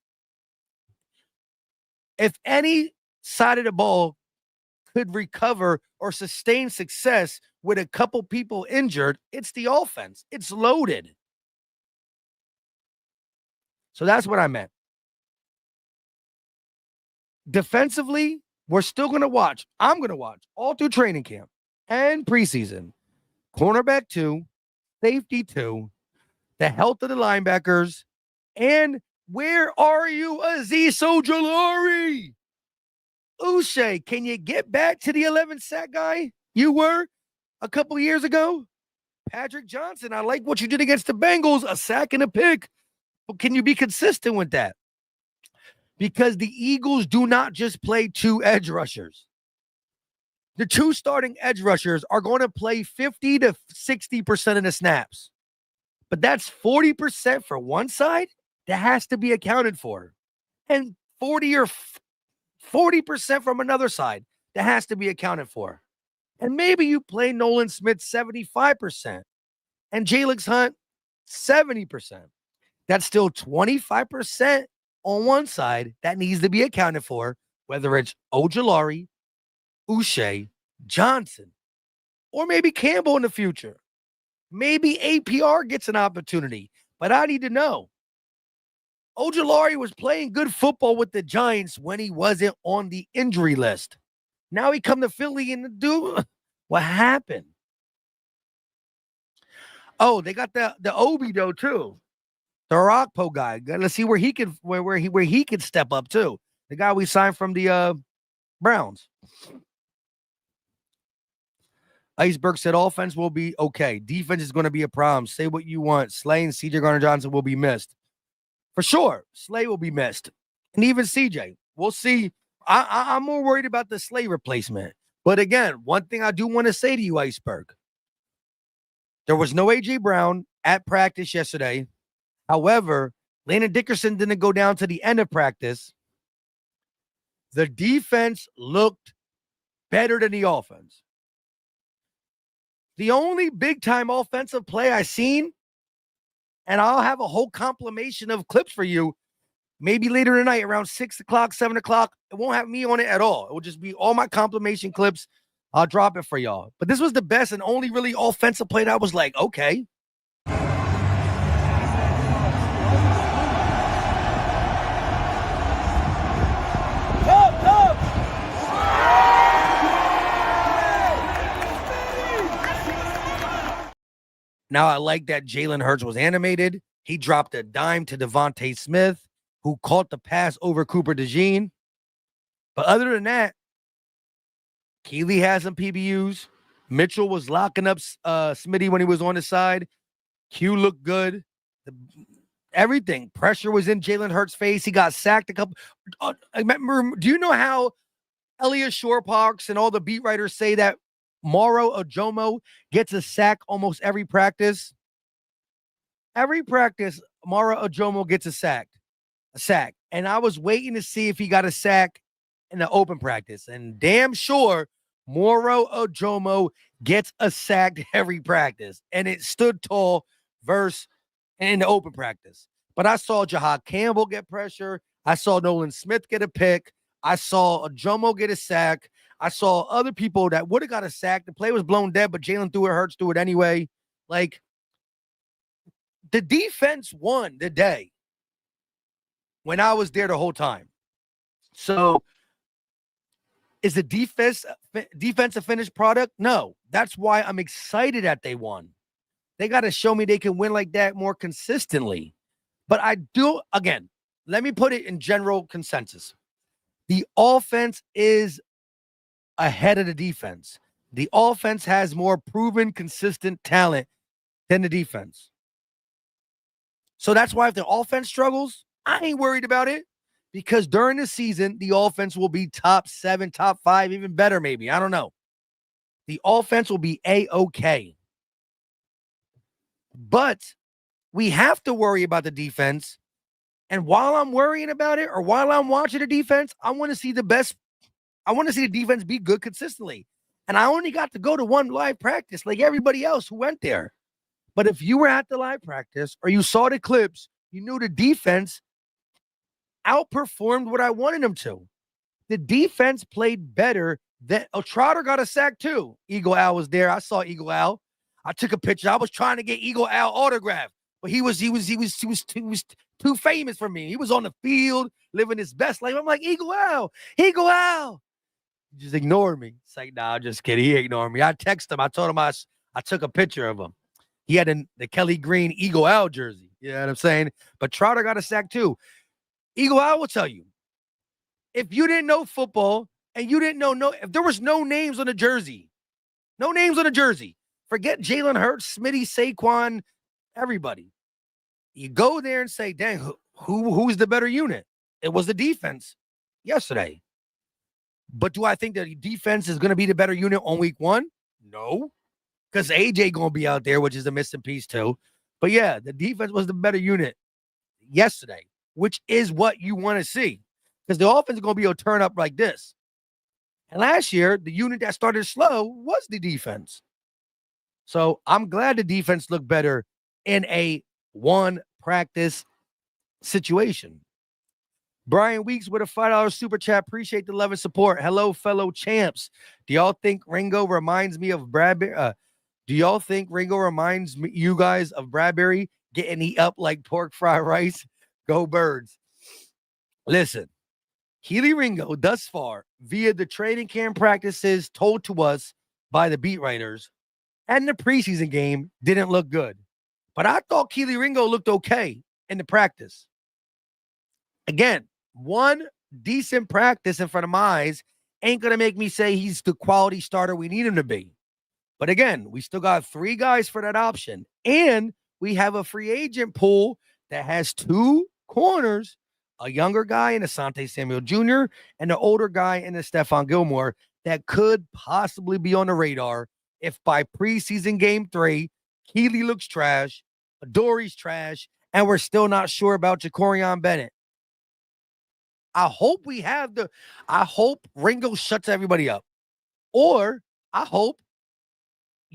[SPEAKER 1] If any side of the ball could recover or sustain success with a couple people injured, it's the offense. It's loaded. So that's what I meant. Defensively, we're still going to watch. I'm going to watch all through training camp and preseason. Cornerback 2, safety 2, the health of the linebackers, and where are you, Azeez Ojulari? Uche, can you get back to the 11 sack guy you were a couple years ago? Patrick Johnson, I like what you did against the Bengals, a sack and a pick. But can you be consistent with that? Because the Eagles do not just play 2 edge rushers. The 2 starting edge rushers are going to play 50 to 60% of the snaps. But that's 40% for one side that has to be accounted for. And 40% from another side that has to be accounted for. And maybe you play Nolan Smith 75% and Jalix Hunt 70%. That's still 25% on one side that needs to be accounted for, whether it's Ojulari, Uche, Johnson, or maybe Campbell in the future. Maybe APR gets an opportunity, but I need to know. Ojulari was playing good football with the Giants when he wasn't on the injury list. Now he come to Philly and do what happened? Oh, they got the Obi though too, the Rockpo guy. Let's see where he could where he could step up too. The guy we signed from the Browns. Iceberg said offense will be okay. Defense is going to be a problem. Say what you want. Slay and CJ Garner-Johnson will be missed. For sure, Slay will be missed. And even CJ. We'll see. I'm more worried about the Slay replacement. But again, one thing I do want to say to you, Iceberg. There was no A.J. Brown at practice yesterday. However, Landon Dickerson didn't go down to the end of practice. The defense looked better than the offense. The only big-time offensive play I seen, and I'll have a whole compilation of clips for you, maybe later tonight around 6 o'clock, 7 o'clock. It won't have me on it at all. It will just be all my compilation clips. I'll drop it for y'all. But this was the best and only really offensive play that I was like, okay. Now, I like that Jalen Hurts was animated. He dropped a dime to Devontae Smith, who caught the pass over Cooper DeJean. But other than that, Keely has some PBUs. Mitchell was locking up Smitty when he was on his side. Q looked good. Everything. Pressure was in Jalen Hurts' face. He got sacked a couple. Do you know how Elias Shore-Parks and all the beat writers say that Moro Ojomo gets a sack almost every practice? Every practice, Moro Ojomo gets a sack. And I was waiting to see if he got a sack in the open practice. And damn sure, Moro Ojomo gets a sack every practice. And it stood tall versus in the open practice. But I saw Jahad Campbell get pressure. I saw Nolan Smith get a pick. I saw Ojomo get a sack. I saw other people that would have got a sack. The play was blown dead, but Jalen threw it, Hurts threw it anyway. Like, the defense won the day when I was there the whole time. So, is the defensive finished product? No. That's why I'm excited that they won. They got to show me they can win like that more consistently. But I do, again, let me put it in general consensus. The offense is ahead of the defense. The offense has more proven, consistent talent than the defense. So that's why if the offense struggles, I ain't worried about it, because during the season, the offense will be top 7, top 5, even better maybe. I don't know. The offense will be A-okay. But we have to worry about the defense. And while I'm worrying about it, or while I'm watching the defense, I want to see the best. I want to see the defense be good consistently. And I only got to go to one live practice like everybody else who went there. But if you were at the live practice or you saw the clips, you knew the defense outperformed what I wanted them to. The defense played better than Trotter got a sack too. Eagle Al was there. I saw Eagle Al. I took a picture. I was trying to get Eagle Al autographed, but he was too famous for me. He was on the field living his best life. I'm like, Eagle Al. He just ignored me. It's like, nah, I'm just kidding. He ignored me. I texted him. I told him I took a picture of him. He had the Kelly Green Eagle Al jersey. You know what I'm saying? But Trotter got a sack too. Eagle Al will tell you, if you didn't know football and you didn't know if there was no names on the jersey, forget Jalen Hurts, Smitty, Saquon, everybody. You go there and say, dang, who's the better unit? It was the defense yesterday. But do I think that the defense is going to be the better unit on week 1? No. Because AJ going to be out there, which is a missing piece too. But yeah, the defense was the better unit yesterday, which is what you want to see. Because the offense is going to be able to turn up like this. And last year, the unit that started slow was the defense. So I'm glad the defense looked better in a one practice situation. Brian Weeks with a $5 super chat. Appreciate the love and support. Hello, fellow champs. Do y'all think Ringo reminds me of Bradbury? Do y'all think Ringo reminds you guys of Bradbury getting eat up like pork fried rice? Go Birds. Listen, Keely Ringo thus far, via the training camp practices told to us by the beat writers and the preseason game, didn't look good. But I thought Keely Ringo looked okay in the practice. Again, one decent practice in front of my eyes ain't going to make me say he's the quality starter we need him to be. But again, we still got 3 guys for that option. And we have a free agent pool that has 2 corners, a younger guy in Asante Samuel Jr. and an older guy in Stephon Gilmore that could possibly be on the radar if by preseason game 3, Keely looks trash, Adori's trash, and we're still not sure about Jacorian Bennett. I hope Ringo shuts everybody up. Or I hope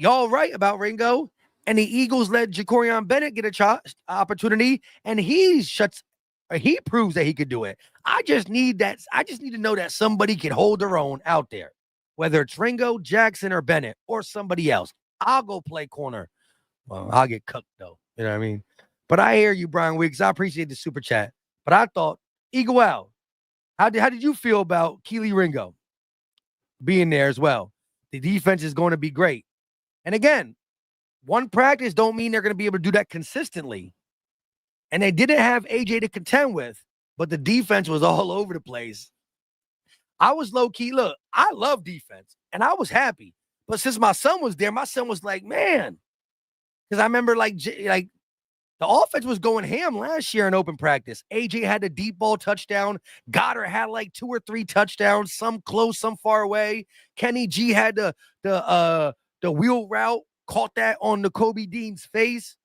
[SPEAKER 1] y'all right about Ringo. And the Eagles let Jacorian Bennett get a opportunity, and he proves that he could do it. I just need to know that somebody can hold their own out there, whether it's Ringo, Jackson, or Bennett, or somebody else. I'll go play corner. Well, I'll get cooked though. You know what I mean? But I hear you, Brian Weeks. I appreciate the super chat. But I thought, Eagle Al, how did you feel about Keely Ringo being there as well? The defense is going to be great. And again, one practice don't mean they're going to be able to do that consistently. And they didn't have AJ to contend with, but the defense was all over the place. I was low-key, look, I love defense, and I was happy. But since my son was there, my son was like, man, because I remember like the offense was going ham last year in open practice. AJ had a deep ball touchdown. Goddard had like 2 or 3 touchdowns, some close, some far away. Kenny G had the wheel route, caught that on the Kobe Dean's face.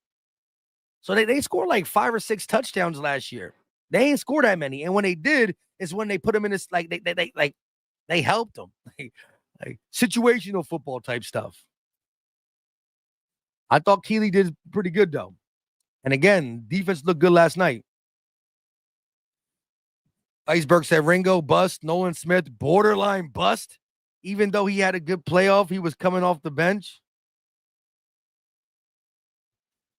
[SPEAKER 1] So they scored like 5 or 6 touchdowns last year. They ain't scored that many. And when they did, is when they put them in this, like they helped them. Like situational football type stuff. I thought Keely did pretty good though. And again, defense looked good last night. Iceberg said Ringo bust, Nolan Smith borderline bust. Even though he had a good playoff, he was coming off the bench.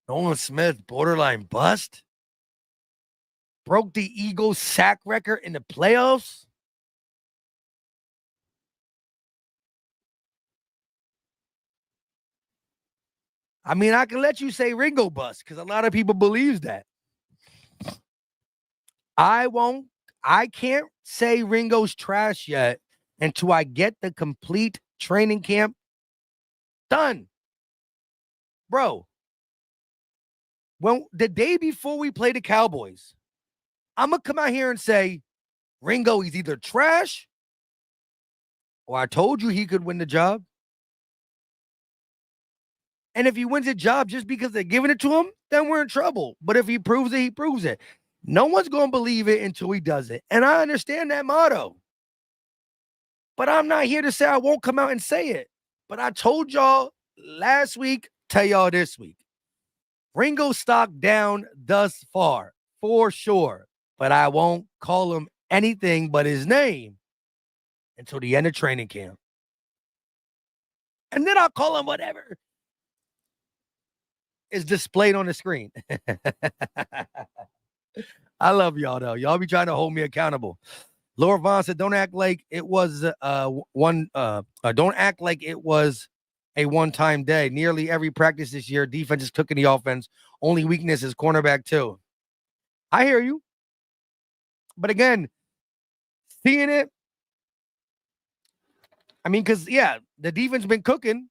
[SPEAKER 1] Nolan Smith borderline bust. Broke the Eagles sack record in the playoffs. I mean, I can let you say Ringo bust because a lot of people believes that. I can't say Ringo's trash yet until I get the complete training camp done. Bro, when the day before we play the Cowboys, I'm going to come out here and say, Ringo, he's either trash or I told you he could win the job. And if he wins a job just because they're giving it to him, then we're in trouble. But if he proves it, he proves it. No one's going to believe it until he does it. And I understand that motto. But I'm not here to say I won't come out and say it. But I told y'all last week, tell y'all this week. Ringo stock down thus far, for sure. But I won't call him anything but his name until the end of training camp. And then I'll call him whatever is displayed on the screen. I love y'all, though. Y'all be trying to hold me accountable. Laura Vaughn said, don't act like it was don't act like it was a one-time day. Nearly every practice this year, defense is cooking the offense. Only weakness is cornerback, too. I hear you. But again, seeing it, I mean, because, yeah, the defense been cooking,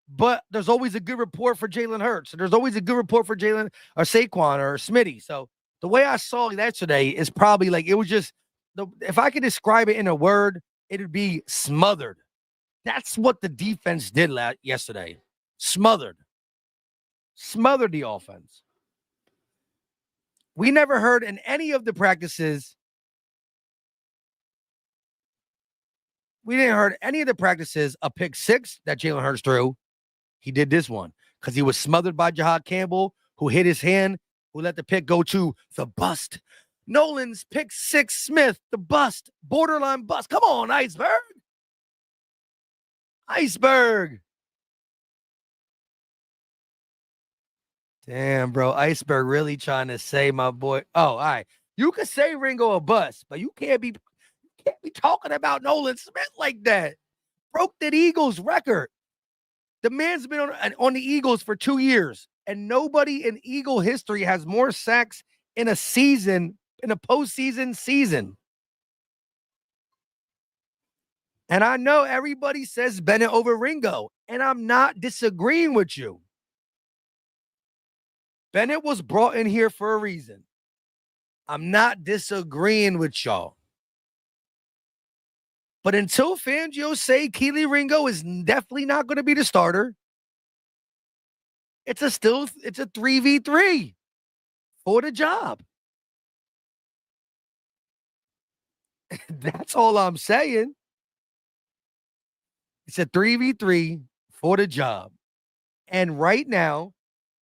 [SPEAKER 1] but there's always a good report for Jalen Hurts. There's always a good report for Jalen or Saquon or Smitty. So the way I saw it yesterday is probably like it was just, if I could describe it in a word, it would be smothered. That's what the defense did yesterday. Smothered the offense. We never heard in any of the practices. We didn't heard any of the practices a pick 6 that Jalen Hurts threw. He did this one because he was smothered by Jahad Campbell, who hit his hand, who let the pick go to the bust. Nolan's pick 6 Smith, the bust, borderline bust. Come on, Iceberg. Iceberg. Damn, bro. Iceberg really trying to say my boy. Oh, all right. You could say Ringo a bust, but you can't be talking about Nolan Smith like that. Broke the Eagles record. The man's been on the Eagles for 2 years, and nobody in Eagle history has more sacks in a season, in a postseason season. And I know everybody says Bennett over Ringo, and I'm not disagreeing with you. Bennett was brought in here for a reason. I'm not disagreeing with y'all. But until Fangio say Keely Ringo is definitely not going to be the starter, it's a 3v3 for the job. That's all I'm saying. It's a 3v3 for the job. And right now,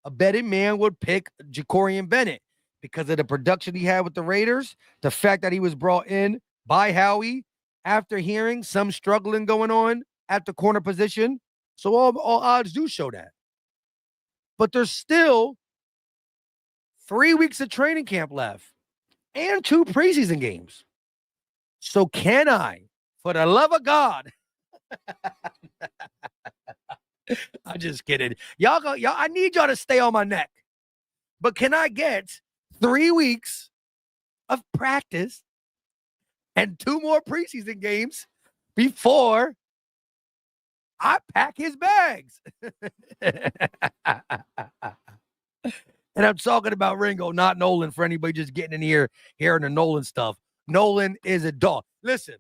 [SPEAKER 1] a betting man would pick Jacorian Bennett because of the production he had with the Raiders, the fact that he was brought in by Howie after hearing some struggling going on at the corner position. So all odds do show that. But there's still 3 weeks of training camp left and 2 preseason games. So can I, for the love of God, I'm just kidding. Y'all, I need y'all to stay on my neck. But can I get 3 weeks of practice and 2 more preseason games before I pack his bags? And I'm talking about Ringo, not Nolan, for anybody just getting in here hearing the Nolan stuff. Nolan is a dog. Listen,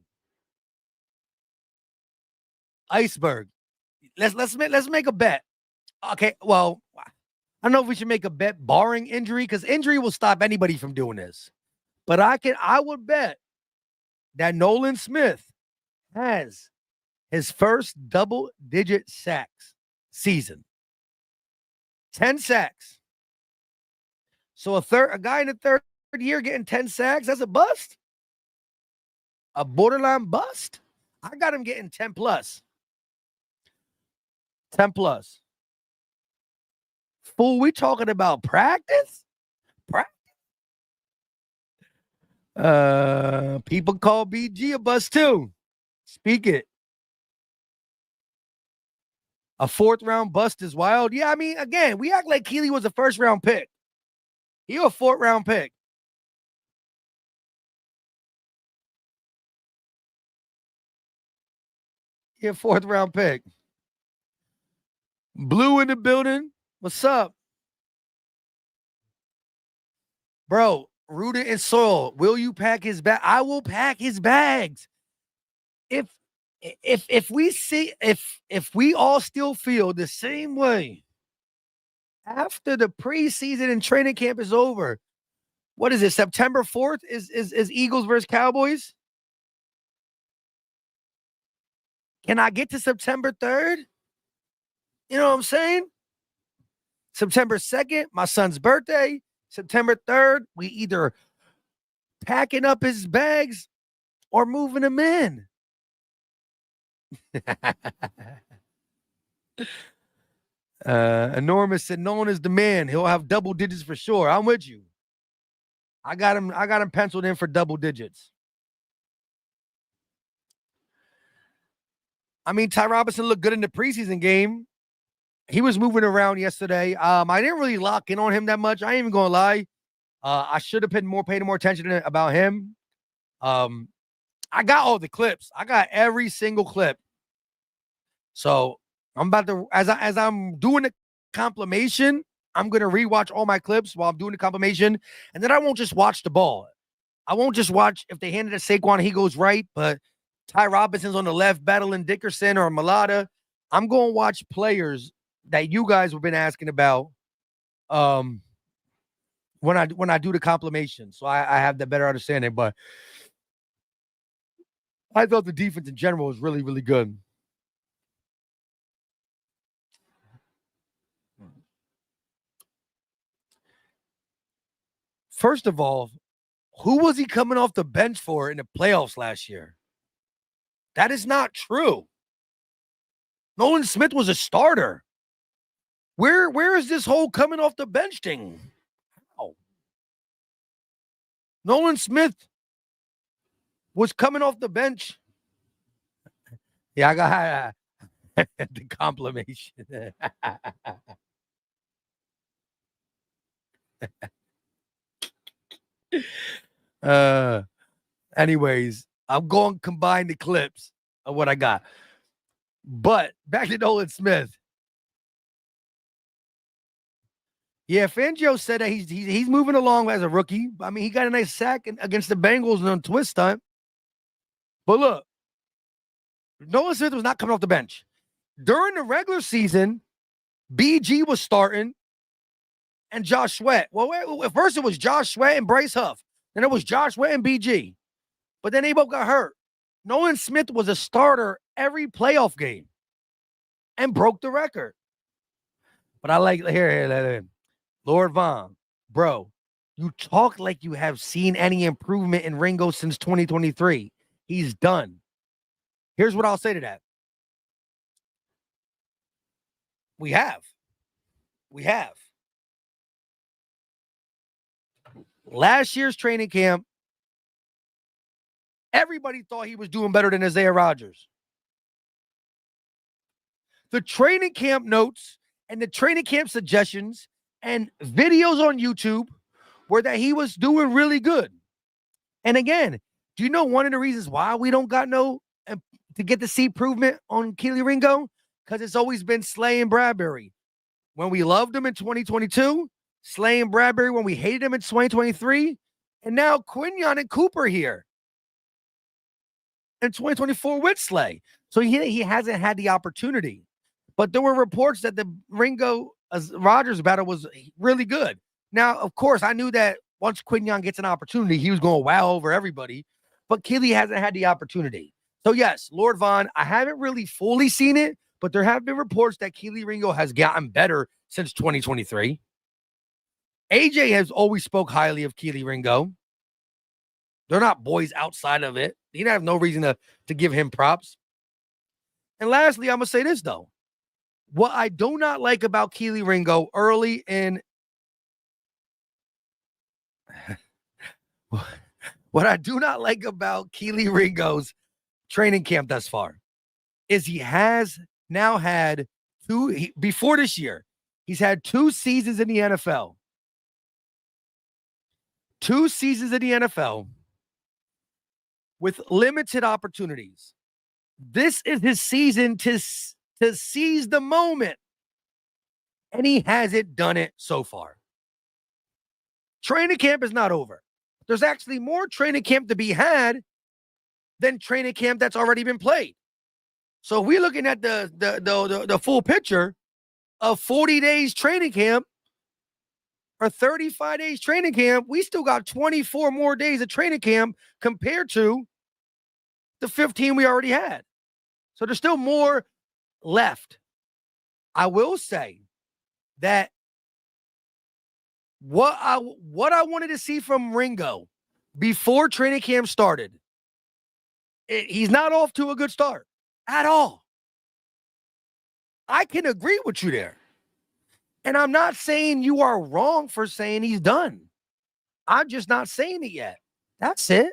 [SPEAKER 1] iceberg. Let's make a bet. Okay, well, I don't know if we should make a bet barring injury, because injury will stop anybody from doing this. But I would bet that Nolan Smith has his first double-digit sacks season. 10 sacks. So a guy in the third year getting 10 sacks, that's a bust? A borderline bust? I got him getting 10 plus. 10 plus. Fool, we talking about practice? People call BG a bust too. Speak it. A 4th round bust is wild. Yeah, I mean, again, we act like Keely was a 1st round pick. He a 4th round pick. He a 4th round pick. Blue in the building. What's up? Bro, rooted in soil. Will you pack his bag? I will pack his bags. If we all still feel the same way after the preseason and training camp is over, what is it? September 4th is Eagles versus Cowboys. Can I get to September 3rd? You know what I'm saying? September 2nd, my son's birthday. September 3rd, we either packing up his bags or moving him in. Enormous said Nolan is the man. He'll have double digits for sure. I'm with you. I got him penciled in for double digits. I mean, Ty Robinson looked good in the preseason game. He was moving around yesterday. I didn't really lock in on him that much. I ain't even gonna lie. I should have paid more attention about him. I got all the clips. I got every single clip. So I'm about to, as I'm doing the compilation, I'm gonna rewatch all my clips while I'm doing the compilation, and then I won't just watch the ball. I won't just watch if they hand it to Saquon, he goes right, but Ty Robinson's on the left battling Dickerson or Malata. I'm going to watch players that you guys have been asking about when I do the compilation. So I have that better understanding. But I thought the defense in general was really, really good. First of all, who was he coming off the bench for in the playoffs last year? That is not true. Nolan Smith was a starter. Where is this whole coming off the bench thing? How? Nolan Smith was coming off the bench. Yeah, I got the complimation. Anyways, I'm going to combine the clips of what I got. But back to Nolan Smith. Yeah, Fangio said that he's moving along as a rookie. I mean, he got a nice sack against the Bengals on twist stunt. But look, Nolan Smith was not coming off the bench. During the regular season, BG was starting and Josh Sweat. Well, at first it was Josh Sweat and Bryce Huff. Then it was Josh Sweat and BG. But then they both got hurt. Nolan Smith was a starter every playoff game and broke the record. But I like here. Lord Von, bro, you talk like you have seen any improvement in Ringo since 2023. He's done. Here's what I'll say to that. We have. Last year's training camp, everybody thought he was doing better than Isaiah Rodgers. The training camp notes and the training camp suggestions and videos on YouTube were that he was doing really good. And again, do you know one of the reasons why we don't got to get to see improvement on Keely Ringo? Because it's always been Slay and Bradbury. When we loved him in 2022, Slay and Bradbury when we hated him in 2023, and now Quinyon and Cooper here in 2024 with Slay. So he hasn't had the opportunity. But there were reports that the Ringo Rodgers battle was really good. Now, of course, I knew that once Quinyon gets an opportunity, he was going to wow over everybody. But Keely hasn't had the opportunity. So, yes, Lord Von, I haven't really fully seen it, but there have been reports that Keely Ringo has gotten better since 2023. AJ has always spoke highly of Keely Ringo. They're not boys outside of it. He'd have no reason to give him props. And lastly, I'm going to say this, though. What I do not like about Keely Ringo early in what I do not like about Keely Ringo's training camp thus far is he has now had before this year, he's had 2 seasons in the NFL. 2 seasons in the NFL with limited opportunities. This is his season to seize the moment. And he hasn't done it so far. Training camp is not over. There's actually more training camp to be had than training camp that's already been played. So if we're looking at the full picture of 40 days training camp or 35 days training camp, we still got 24 more days of training camp compared to the 15 we already had. So there's still more left. I will say that what I wanted to see from Ringo before training camp started, he's not off to a good start at all. I can agree with you there. And I'm not saying you are wrong for saying he's done. I'm just not saying it yet. That's it.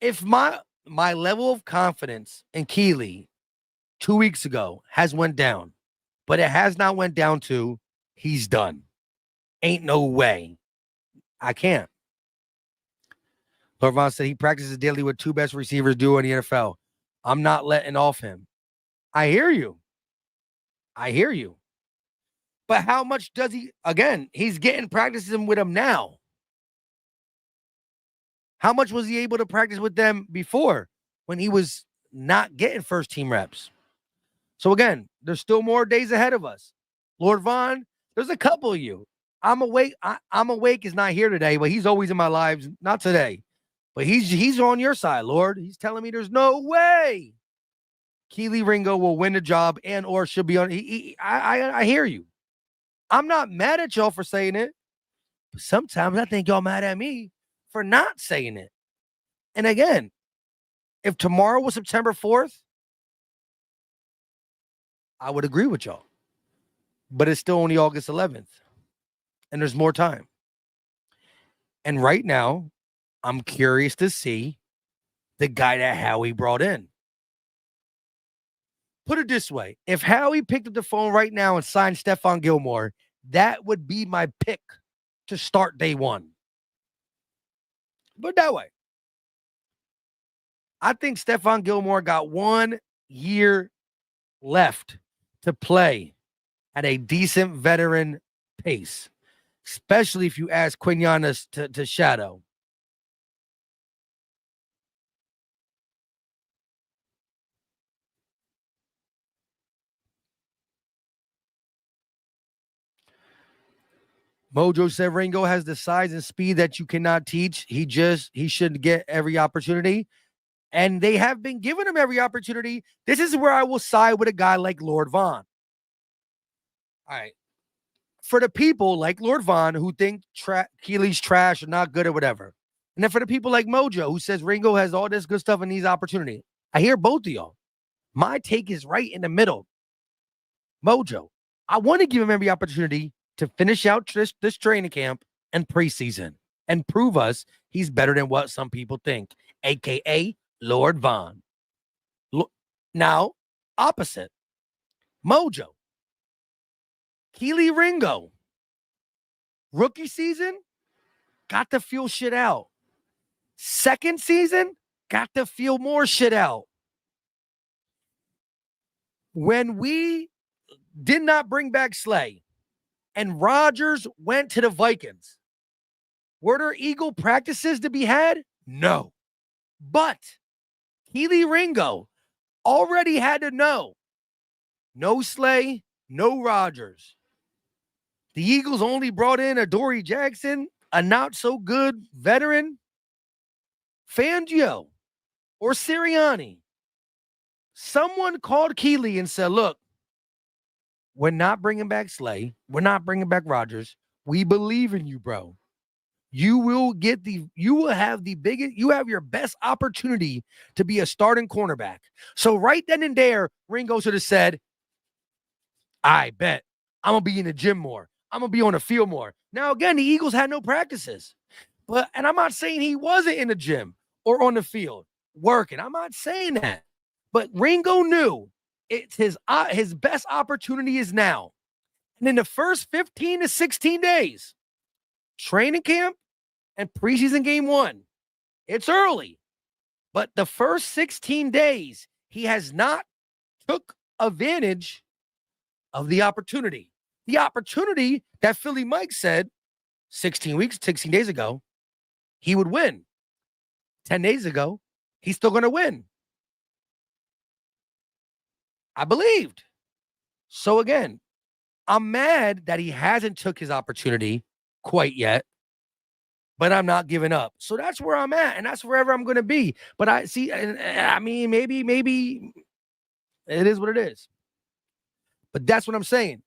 [SPEAKER 1] If my level of confidence in Keely 2 weeks ago has went down, but it has not went down to he's done. Ain't no way. I can't. Lorvon said he practices daily with 2 best receivers duo in the NFL. I'm not letting off him. I hear you. But how much does he, again, he's getting practicing with them now. How much was he able to practice with them before when he was not getting first team reps? So again, there's still more days ahead of us. Lord Von, there's a couple of you. I'm awake. I'm awake is not here today, but he's always in my lives. Not today, but he's on your side, Lord. He's telling me there's no way Keely Ringo will win the job and or should be on. I hear you. I'm not mad at y'all for saying it, but sometimes I think y'all mad at me for not saying it. And again, if tomorrow was September 4th, I would agree with y'all. But it's still only August 11th. And there's more time. And right now, I'm curious to see the guy that Howie brought in. Put it this way. If Howie picked up the phone right now and signed Stephon Gilmore, that would be my pick to start day one. But that way. I think Stephon Gilmore got 1 year left to play at a decent veteran pace, especially if you ask Quinyon to shadow. Mojo said Ringo has the size and speed that you cannot teach. He should get every opportunity. And they have been giving him every opportunity. This is where I will side with a guy like Lord Vaughn. All right. For the people like Lord Vaughn who think Keely's trash or not good or whatever. And then for the people like Mojo who says Ringo has all this good stuff and needs opportunity. I hear both of y'all. My take is right in the middle. Mojo, I want to give him every opportunity to finish out this training camp and preseason and prove us he's better than what some people think, a.k.a. Lord Vaughn. Now, opposite. Mojo. Keely Ringo. Rookie season, got to feel shit out. Second season, got to feel more shit out. When we did not bring back Slay and Rodgers went to the Vikings, were there Eagle practices to be had? No. But Keely Ringo already had to know. No Slay, no Rodgers. The Eagles only brought in a Dory Jackson, a not-so-good veteran, Fangio, or Sirianni. Someone called Keely and said, look, we're not bringing back Slay. We're not bringing back Rodgers. We believe in you, bro. You will have your best opportunity to be a starting cornerback. So right then and there, Ringo should have said, I bet I'm going to be in the gym more. I'm going to be on the field more. Now, again, the Eagles had no practices. And I'm not saying he wasn't in the gym or on the field working. I'm not saying that. But Ringo knew it's his best opportunity is now. And in the first 15 to 16 days, training camp and preseason game 1, it's early. But the first 16 days, he has not took advantage of the opportunity. The opportunity that Philly Mike said 16 days ago, he would win. 10 days ago, he's still going to win. I believed. So again, I'm mad that he hasn't took his opportunity quite yet, but I'm not giving up. So that's where I'm at, and that's wherever I'm going to be. But maybe it is what it is. But that's what I'm saying.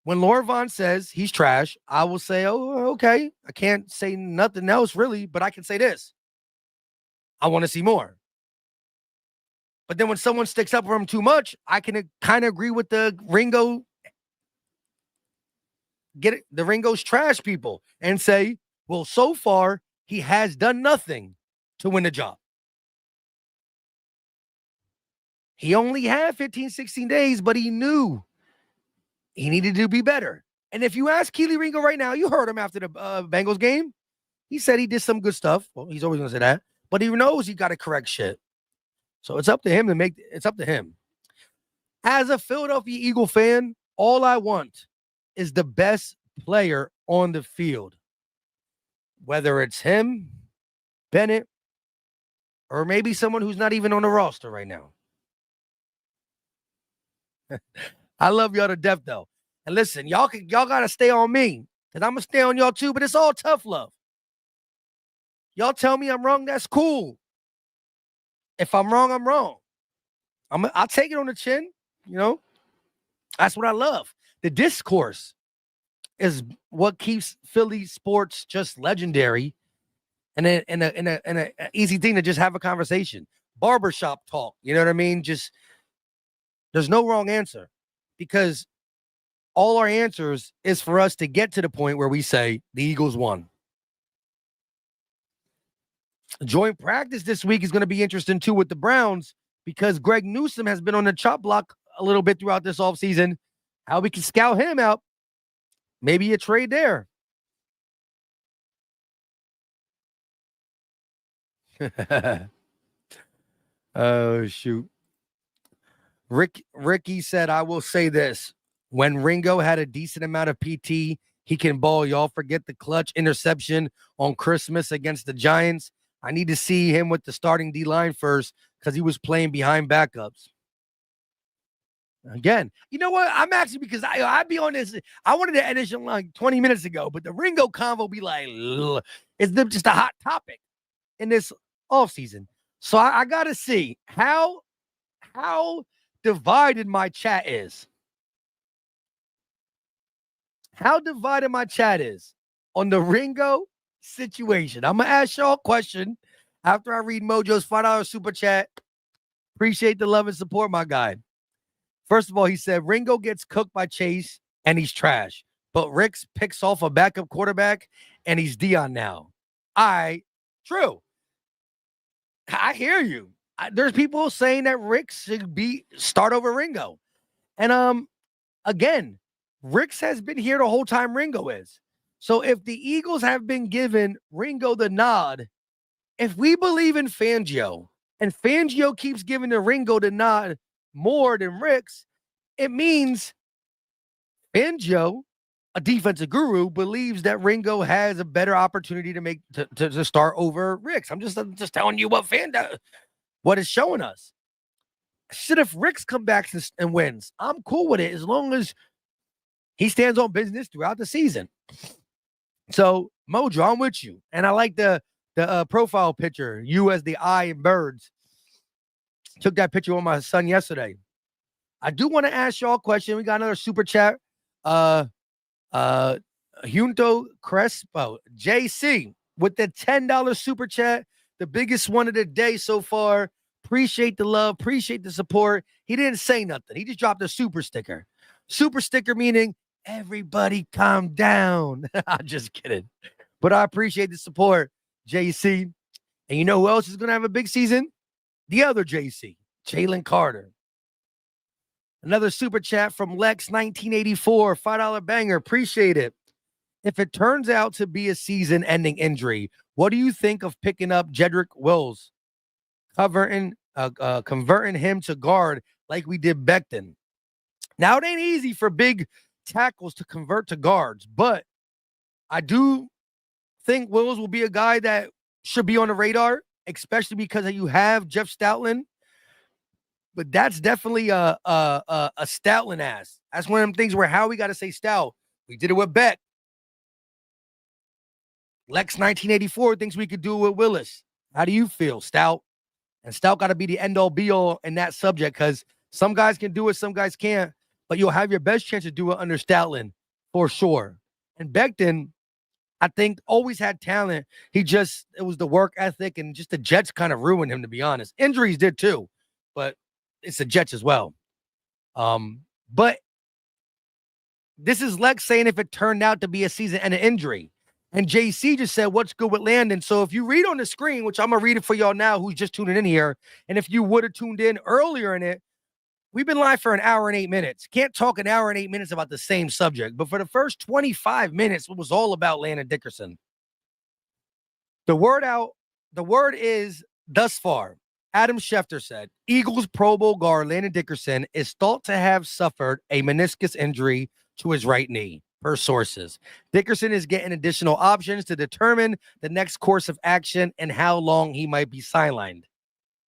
[SPEAKER 1] When Lord Vaughn says he's trash, I will say, oh, okay. I can't say nothing else really, but I can say this. I want to see more. But then when someone sticks up for him too much, I can kind of agree with the Ringo's trash people and say, well, so far, he has done nothing to win the job. He only had 15, 16 days, but he knew he needed to be better. And if you ask Keely Ringo right now, you heard him after the Bengals game. He said he did some good stuff. Well, he's always going to say that. But he knows he got to correct shit. So it's up to him it's up to him. As a Philadelphia Eagle fan, all I want is the best player on the field. Whether it's him, Bennett, or maybe someone who's not even on the roster right now. I love y'all to death, though. And listen, y'all got to stay on me, because I'm going to stay on y'all too, but it's all tough love. Y'all tell me I'm wrong, that's cool. If I'm wrong, I'm wrong. I'll take it on the chin, you know. That's what I love. The discourse is what keeps Philly sports just legendary, and an easy thing to just have a conversation. Barbershop talk, you know what I mean? Just there's no wrong answer, because all our answers is for us to get to the point where we say the Eagles won. Joint practice this week is going to be interesting too with the Browns, because Greg Newsome has been on the chop block a little bit throughout this offseason. How we can scout him out. Maybe a trade there. Oh, shoot. Ricky said, I will say this. When Ringo had a decent amount of PT, he can ball. Y'all forget the clutch interception on Christmas against the Giants. I need to see him with the starting D-line first, because he was playing behind backups. Again, you know what? I'm actually, because I'd be on this. I wanted to end this like 20 minutes ago, but the Ringo convo be like, it's just a hot topic in this offseason. So I gotta see how divided my chat is. How divided my chat is on the Ringo situation. I'm gonna ask y'all a question after I read Mojo's $5 super chat. Appreciate the love and support, my guy. First of all, he said Ringo gets cooked by Chase and he's trash, but Ricks picks off a backup quarterback and he's Dion now. True. I hear you. There's people saying that Ricks should start over Ringo. And again, Ricks has been here the whole time Ringo is. So if the Eagles have been giving Ringo the nod, if we believe in Fangio and Fangio keeps giving the Ringo the nod more than Ricks, it means Fangio, a defensive guru, believes that Ringo has a better opportunity to start over Ricks. I'm just telling you what it's showing us. Shit, if Ricks comes back and wins, I'm cool with it as long as he stands on business throughout the season. So, Mojo, I'm with you. And I like the profile picture, you as the eye and birds. Took that picture with my son yesterday. I do want to ask y'all a question. We got another super chat. Junto Crespo, JC, with the $10 super chat, the biggest one of the day so far. Appreciate the love, appreciate the support. He didn't say nothing. He just dropped a super sticker. Super sticker meaning everybody calm down. I'm just kidding. But I appreciate the support, JC. And you know who else is going to have a big season? The other JC, Jalen Carter. Another super chat from Lex 1984, $5 banger. Appreciate it. If it turns out to be a season-ending injury, what do you think of picking up Jedrick Wills, converting him to guard like we did Becton? Now, it ain't easy for big tackles to convert to guards, but I do think Wills will be a guy that should be on the radar, especially because you have Jeff Stoutland. But that's definitely a Stoutland ass. That's one of them things where how we got to say Stout. We did it with Beck. Lex 1984 thinks we could do it with Willis. How do you feel, Stout? And Stout got to be the end-all be-all in that subject because some guys can do it, some guys can't. But you'll have your best chance to do it under Stoutland for sure. And Becton, I think, always had talent. It was the work ethic and just the Jets kind of ruined him, to be honest. Injuries did too, but it's the Jets as well. But this is Lex saying if it turned out to be a season and an injury. And JC just said, what's good with Landon? So if you read on the screen, which I'm going to read it for y'all now who's just tuning in here, and if you would have tuned in earlier in it, we've been live for an hour and 8 minutes. Can't talk an hour and 8 minutes about the same subject. But for the first 25 minutes, it was all about Landon Dickerson. The word is thus far. Adam Schefter said, Eagles Pro Bowl guard Landon Dickerson is thought to have suffered a meniscus injury to his right knee, per sources. Dickerson is getting additional options to determine the next course of action and how long he might be sidelined.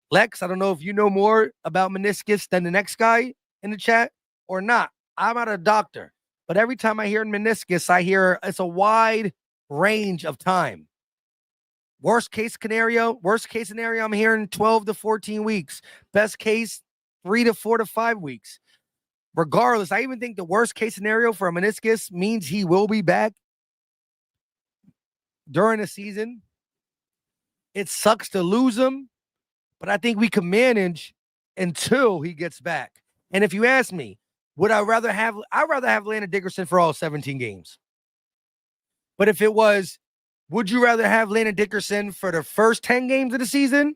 [SPEAKER 1] Lex, I don't know if you know more about meniscus than the next guy in the chat or not. I'm not a doctor, but every time I hear meniscus, I hear it's a wide range of time. Worst case scenario, I'm hearing 12 to 14 weeks. Best case, 3 to 4 to 5 weeks. Regardless, I even think the worst case scenario for a meniscus means he will be back during the season. It sucks to lose him, but I think we can manage until he gets back. And if you ask me, I'd rather have Landon Dickerson for all 17 games. But if it was, would you rather have Landon Dickerson for the first 10 games of the season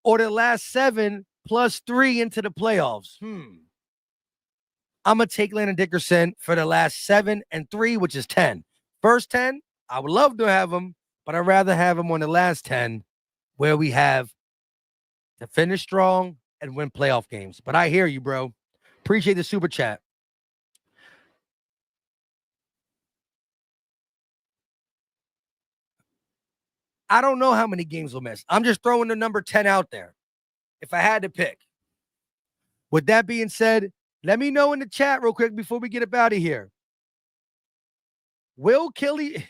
[SPEAKER 1] or the last 7 plus 3 into the playoffs? I'm going to take Landon Dickerson for the last 7 and 3, which is 10. First 10, I would love to have him, but I'd rather have him on the last 10 where we have to finish strong and win playoff games. But I hear you, bro. Appreciate the super chat. I don't know how many games we'll miss. I'm just throwing the number 10 out there if I had to pick. With that being said, let me know in the chat real quick before we get up out of here. Will Killy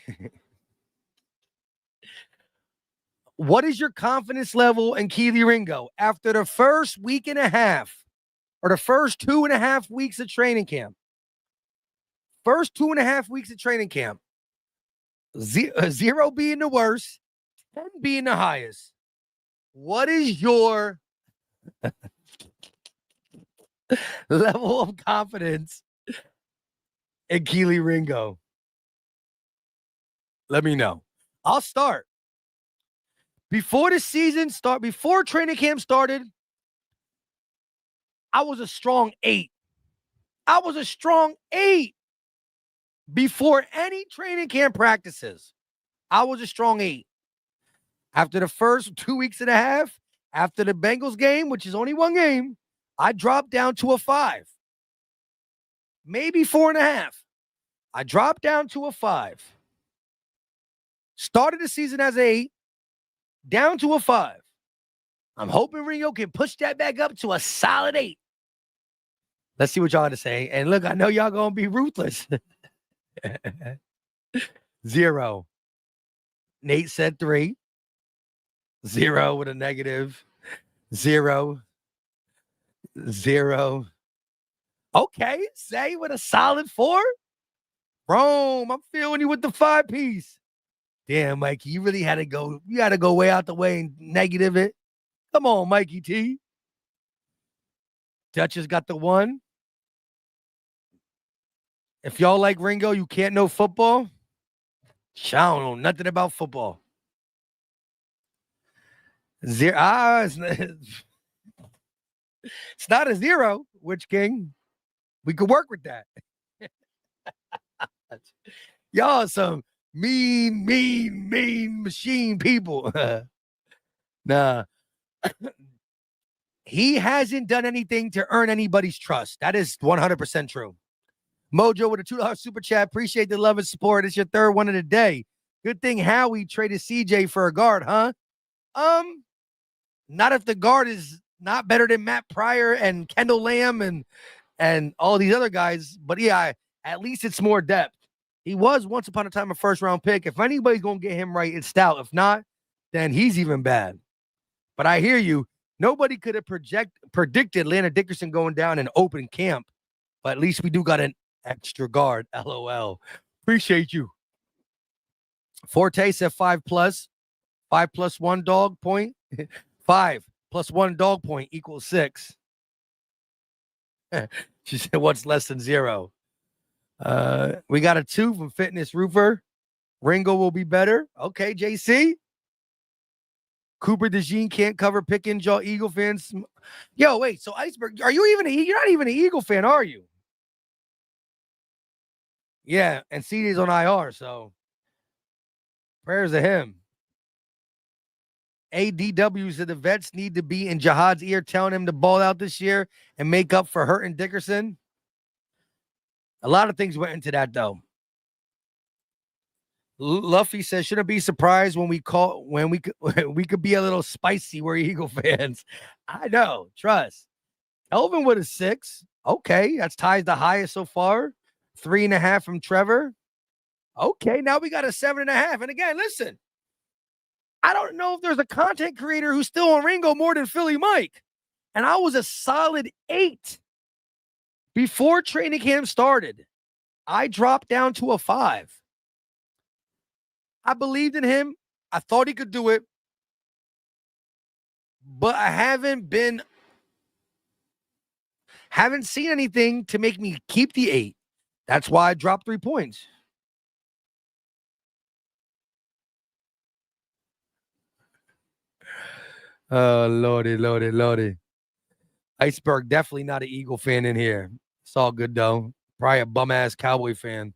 [SPEAKER 1] What is your confidence level in Keely Ringo after the first week and a half or the first 2.5 weeks of training camp? First 2.5 weeks of training camp. 0 being the worst, 10 being the highest. What is your level of confidence in Keely Ringo? Let me know. I'll start. Before training camp started, I was a strong 8. I was a strong 8 before any training camp practices. I was a strong 8. After the first 2 weeks and a half, after the Bengals game, which is only one game, I dropped down to a 5. Maybe 4.5. I dropped down to a 5. Started the season as an 8, down to a 5. I'm hoping Ringo can push that back up to a solid 8. Let's see what y'all have to say. And look, I know y'all going to be ruthless. 0. Nate said 3. 0 with a negative. 0. 0. Okay, say with a solid 4. Rome, I'm feeling you with the 5-piece. Damn, Mikey, you really had to go. You had to go way out the way and negative it. Come on, Mikey T. Dutch has got the 1. If y'all like Ringo, you can't know football. I don't know nothing about football. 0. It's not a 0, Witch King. We could work with that. Y'all some mean machine people. Nah. He hasn't done anything to earn anybody's trust. That is 100% true. Mojo with a $2 super chat. Appreciate the love and support. It's your third one of the day. Good thing Howie traded CJ for a guard, huh? Not if the guard is not better than Matt Pryor and Kendall Lamb and all these other guys. But yeah, at least it's more depth. He was once upon a time a first-round pick. If anybody's going to get him right, it's Stout. If not, then he's even bad. But I hear you. Nobody could have predicted Landon Dickerson going down in open camp. But at least we do got an extra guard. LOL. Appreciate you. Forte said 5+. 5 plus 1 dog point. 5 plus 1 dog point equals 6. She said, what's less than 0? We got a 2 from Fitness Roofer. Ringo will be better. Okay, JC. Cooper DeJean can't cover Pickens, y'all Eagle fans. Yo, wait. So Iceberg, you're not even an Eagle fan, are you? Yeah, and CD's on IR, so prayers to him. ADW said the vets need to be in Jihad's ear telling him to ball out this year and make up for hurting Dickerson. A lot of things went into that, though. Luffy says, shouldn't be surprised when we could be a little spicy. We're Eagle fans. I know, trust. Elvin with a 6. Okay, that's ties the highest so far. 3.5 from Trevor. Okay, now we got a 7.5. And again, listen, I don't know if there's a content creator who's still on Ringo more than Philly Mike. And I was a solid 8 before training camp started. I dropped down to a 5. I believed in him. I thought he could do it. But I haven't seen anything to make me keep the 8. That's why I dropped 3 points. Oh, Lordy. Iceberg, definitely not an Eagle fan in here. It's all good, though. Probably a bum-ass Cowboy fan.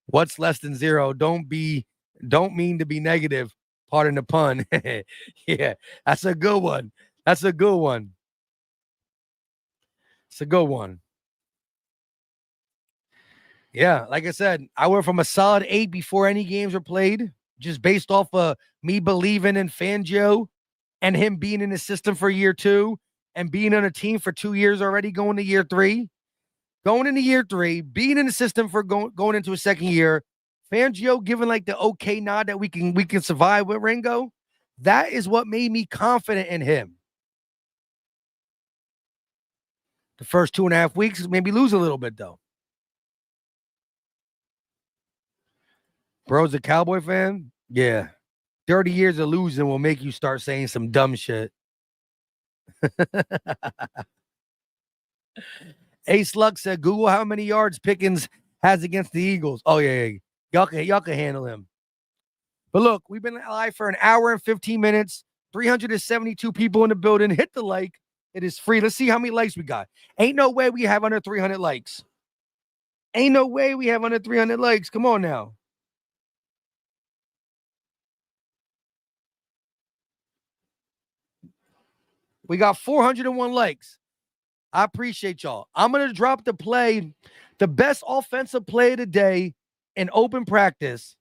[SPEAKER 1] What's less than 0? Don't mean to be negative. Pardon the pun. Yeah, that's a good one. It's a good one. Yeah, like I said, I went from a solid 8 before any games were played, just based off of me believing in Fangio and him being in the system for year 2 and being on a team for 2 years already, going to year 3. Going into year 3, being in the system for going into a second year, Fangio giving like the okay nod that we can survive with Ringo. That is what made me confident in him. The first 2.5 weeks, maybe lose a little bit, though. Bro's a Cowboy fan? Yeah. 30 years of losing will make you start saying some dumb shit. Ace Luck said, Google how many yards Pickens has against the Eagles. Oh, yeah. Y'all can handle him. But look, we've been live for an hour and 15 minutes. 372 people in the building. Hit the like. It is free. Let's see how many likes we got. Ain't no way we have under 300 likes. Ain't no way we have under 300 likes. Come on now. We got 401 likes. I appreciate y'all. I'm going to drop the play, the best offensive play of the day in open practice.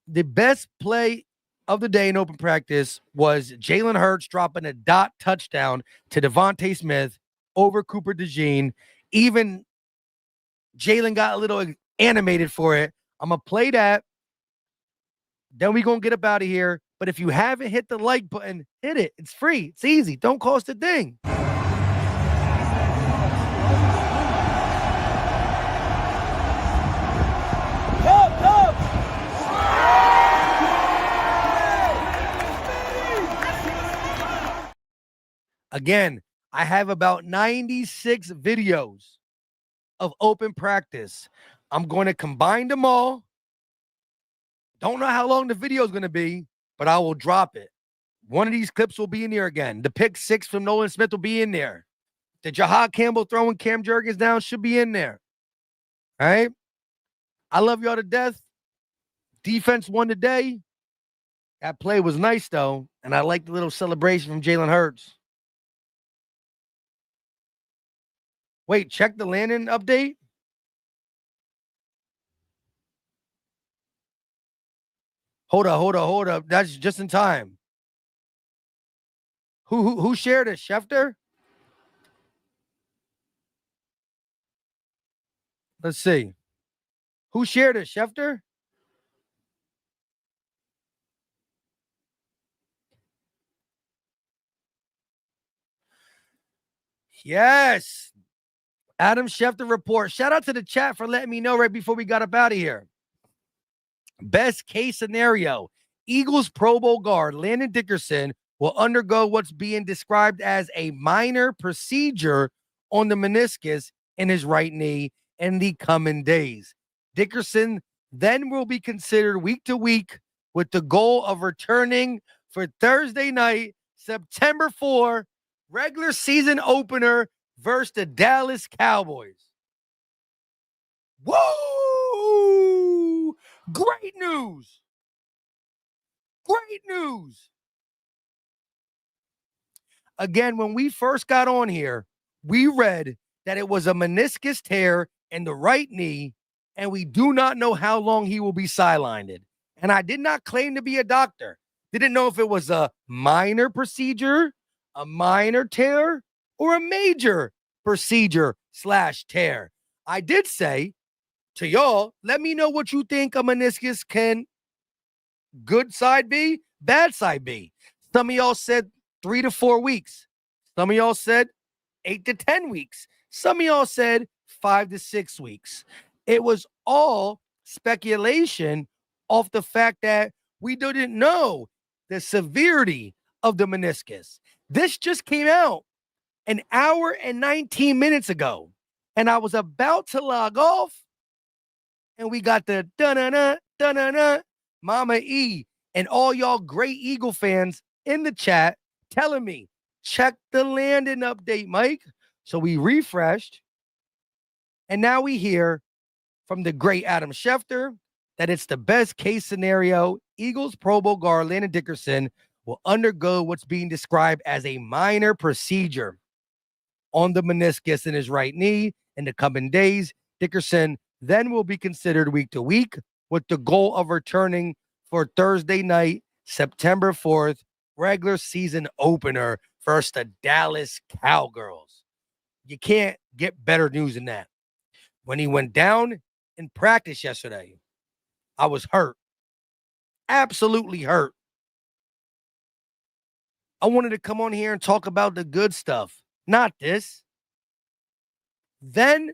[SPEAKER 1] The best play of the day in open practice was Jalen Hurts dropping a dot touchdown to Devontae Smith over Cooper DeJean. Even Jalen got a little animated for it. I'm going to play that. Then we're going to get up out of here. But if you haven't hit the like button, hit it. It's free. It's easy. Don't cost a thing. Again, I have about 96 videos of open practice. I'm going to combine them all. Don't know how long the video is going to be, but I will drop it. One of these clips will be in there again. The pick 6 from Nolan Smith will be in there. The Jahad Campbell throwing Cam Jurgens down should be in there. All right? I love y'all to death. Defense won today. That play was nice, though, and I like the little celebration from Jalen Hurts. Wait, check the Landon update. Hold up. That's just in time. Who shared it? Schefter? Let's see. Who shared it? Schefter? Yes. Adam Schefter report. Shout out to the chat for letting me know right before we got up out of here. Best case scenario, Eagles Pro Bowl guard Landon Dickerson will undergo what's being described as a minor procedure on the meniscus in his right knee in the coming days. Dickerson then will be considered week to week with the goal of returning for Thursday night, September 4, regular season opener versus the Dallas Cowboys. Woo! Great news. Great news. Again, when we first got on here, we read that it was a meniscus tear in the right knee, and we do not know how long he will be sidelined. And I did not claim to be a doctor. Didn't know if it was a minor procedure, a minor tear, or a major procedure/tear. I did say to y'all, let me know what you think a meniscus can good side be, bad side be. Some of y'all said 3 to 4 weeks. Some of y'all said 8 to 10 weeks. Some of y'all said 5 to 6 weeks. It was all speculation off the fact that we didn't know the severity of the meniscus. This just came out an hour and 19 minutes ago, and I was about to log off, and we got the da-na-na, Mama E, and all y'all great Eagle fans in the chat telling me, check the Landon update, Mike. So we refreshed, and now we hear from the great Adam Schefter that it's the best case scenario. Eagles Pro Bowl guard Landon Dickerson will undergo what's being described as a minor procedure on the meniscus in his right knee in the coming days. Dickerson then will be considered week to week with the goal of returning for Thursday night, September 4th, regular season opener versus the Dallas Cowgirls. You can't get better news than that. When he went down in practice yesterday, I was hurt. absolutely hurt. I wanted to come on here and talk about the good stuff, not this. Then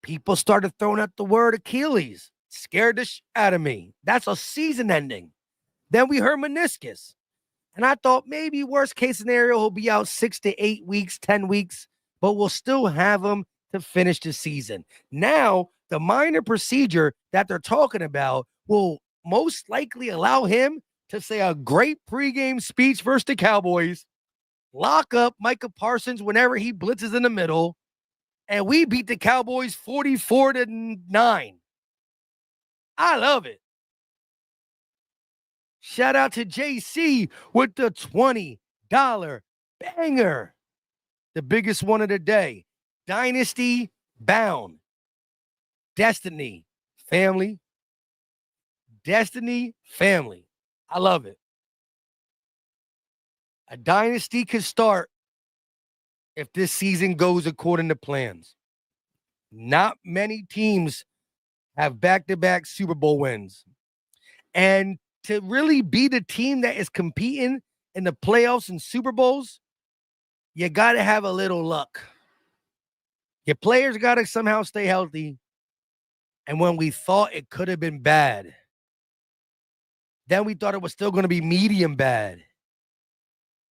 [SPEAKER 1] people started throwing out the word Achilles, scared the out of me. That's a season ending. Then we heard meniscus. And I thought maybe worst case scenario, he'll be out 6 to 8 weeks, 10 weeks, but we'll still have him to finish the season. Now, the minor procedure that they're talking about will most likely allow him to say a great pregame speech versus the Cowboys, lock up Micah Parsons whenever he blitzes in the middle, and we beat the Cowboys 44-9. I love it. Shout out to JC with the $20 banger. The biggest one of the day. Dynasty bound. Destiny family. Destiny family. I love it. A dynasty can start if this season goes according to plans. Not many teams have back-to-back Super Bowl wins. And to really be the team that is competing in the playoffs and Super Bowls, you got to have a little luck. Your players got to somehow stay healthy. And when we thought it could have been bad, then we thought it was still going to be medium bad.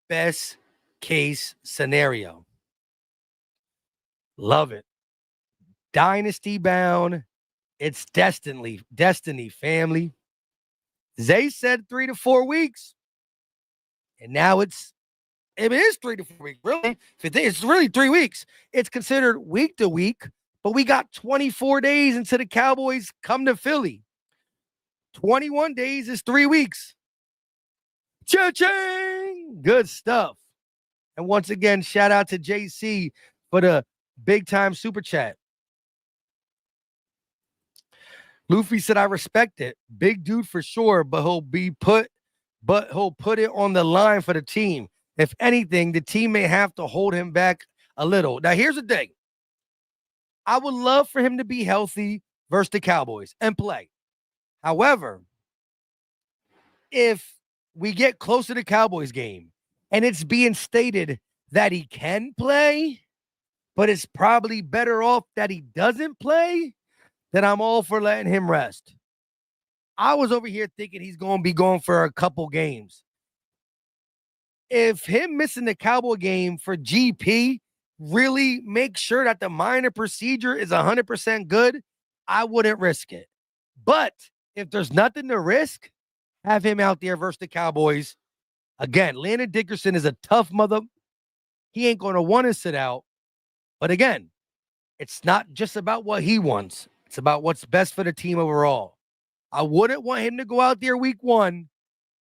[SPEAKER 1] Best case scenario. Love it. Dynasty bound. It's destiny family. Zay said 3 to 4 weeks. And now it is 3 to 4 weeks. Really? It's really 3 weeks. It's considered week to week, but we got 24 days until the Cowboys come to Philly. 21 days is 3 weeks. Cha-ching! Good stuff. And once again, shout out to JC for the big time super chat. Luffy said, I respect it. Big dude for sure, but he'll put it on the line for the team. If anything, the team may have to hold him back a little. Now, here's the thing. I would love for him to be healthy versus the Cowboys and play. However, if we get close to the Cowboys game and it's being stated that he can play, but it's probably better off that he doesn't play, then I'm all for letting him rest. I was over here thinking he's going to be going for a couple games. If him missing the Cowboy game for GP really makes sure that the minor procedure is 100% good, I wouldn't risk it. But if there's nothing to risk, have him out there versus the Cowboys. Again, Landon Dickerson is a tough mother. He ain't going to want to sit out. But again, it's not just about what he wants. It's about what's best for the team overall. I wouldn't want him to go out there week 1,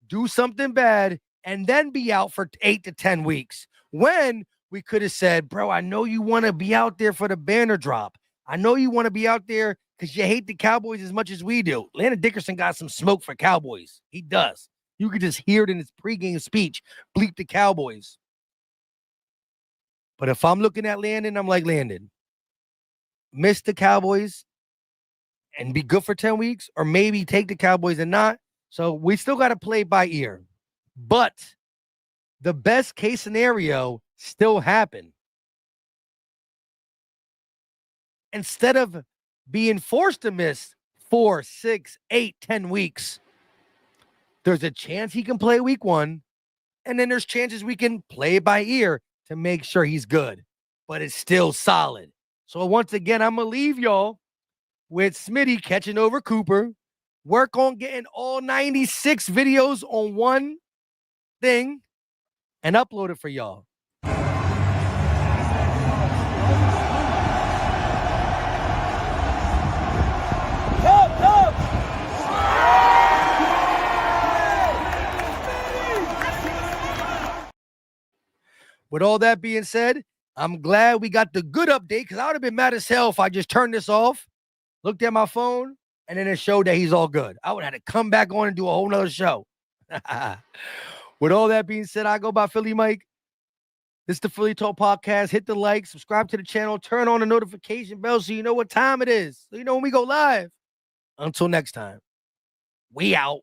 [SPEAKER 1] do something bad, and then be out for 8 to 10 weeks. When we could have said, bro, I know you want to be out there for the banner drop. I know you want to be out there because you hate the Cowboys as much as we do. Landon Dickerson got some smoke for Cowboys. He does. You could just hear it in his pregame speech. Bleep the Cowboys. But if I'm looking at Landon, I'm like, Landon, miss the Cowboys and be good for 10 weeks, or maybe take the Cowboys and not. So we still got to play by ear. But the best case scenario still happened. Instead of being forced to miss 4, 6, 8, 10 weeks, there's a chance he can play week 1, and then there's chances we can play by ear to make sure he's good, but it's still solid. So once again, I'm going to leave y'all with Smitty catching over Cooper. Work on getting all 96 videos on one thing and upload it for y'all. With all that being said, I'm glad we got the good update, because I would have been mad as hell if I just turned this off, looked at my phone, and then it showed that he's all good. I would have had to come back on and do a whole nother show. With all that being said, I go by Philly Mike. This is the Philly Talk Podcast. Hit the like, subscribe to the channel, turn on the notification bell so you know what time it is, so you know when we go live. Until next time, we out.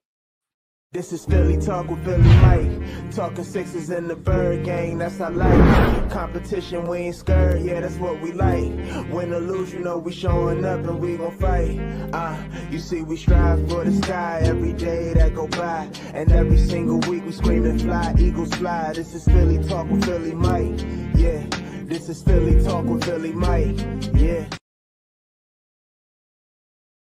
[SPEAKER 2] This is Philly Talk with Philly Mike. Talking sixes in the bird gang, that's our life. Competition, we ain't scared, yeah, that's what we like. Win or lose, you know we showing up and we gon' fight. You see we strive for the sky every day that go by. And every single week we scream and fly, Eagles fly. This is Philly Talk with Philly Mike, yeah. This is Philly Talk with Philly Mike, yeah.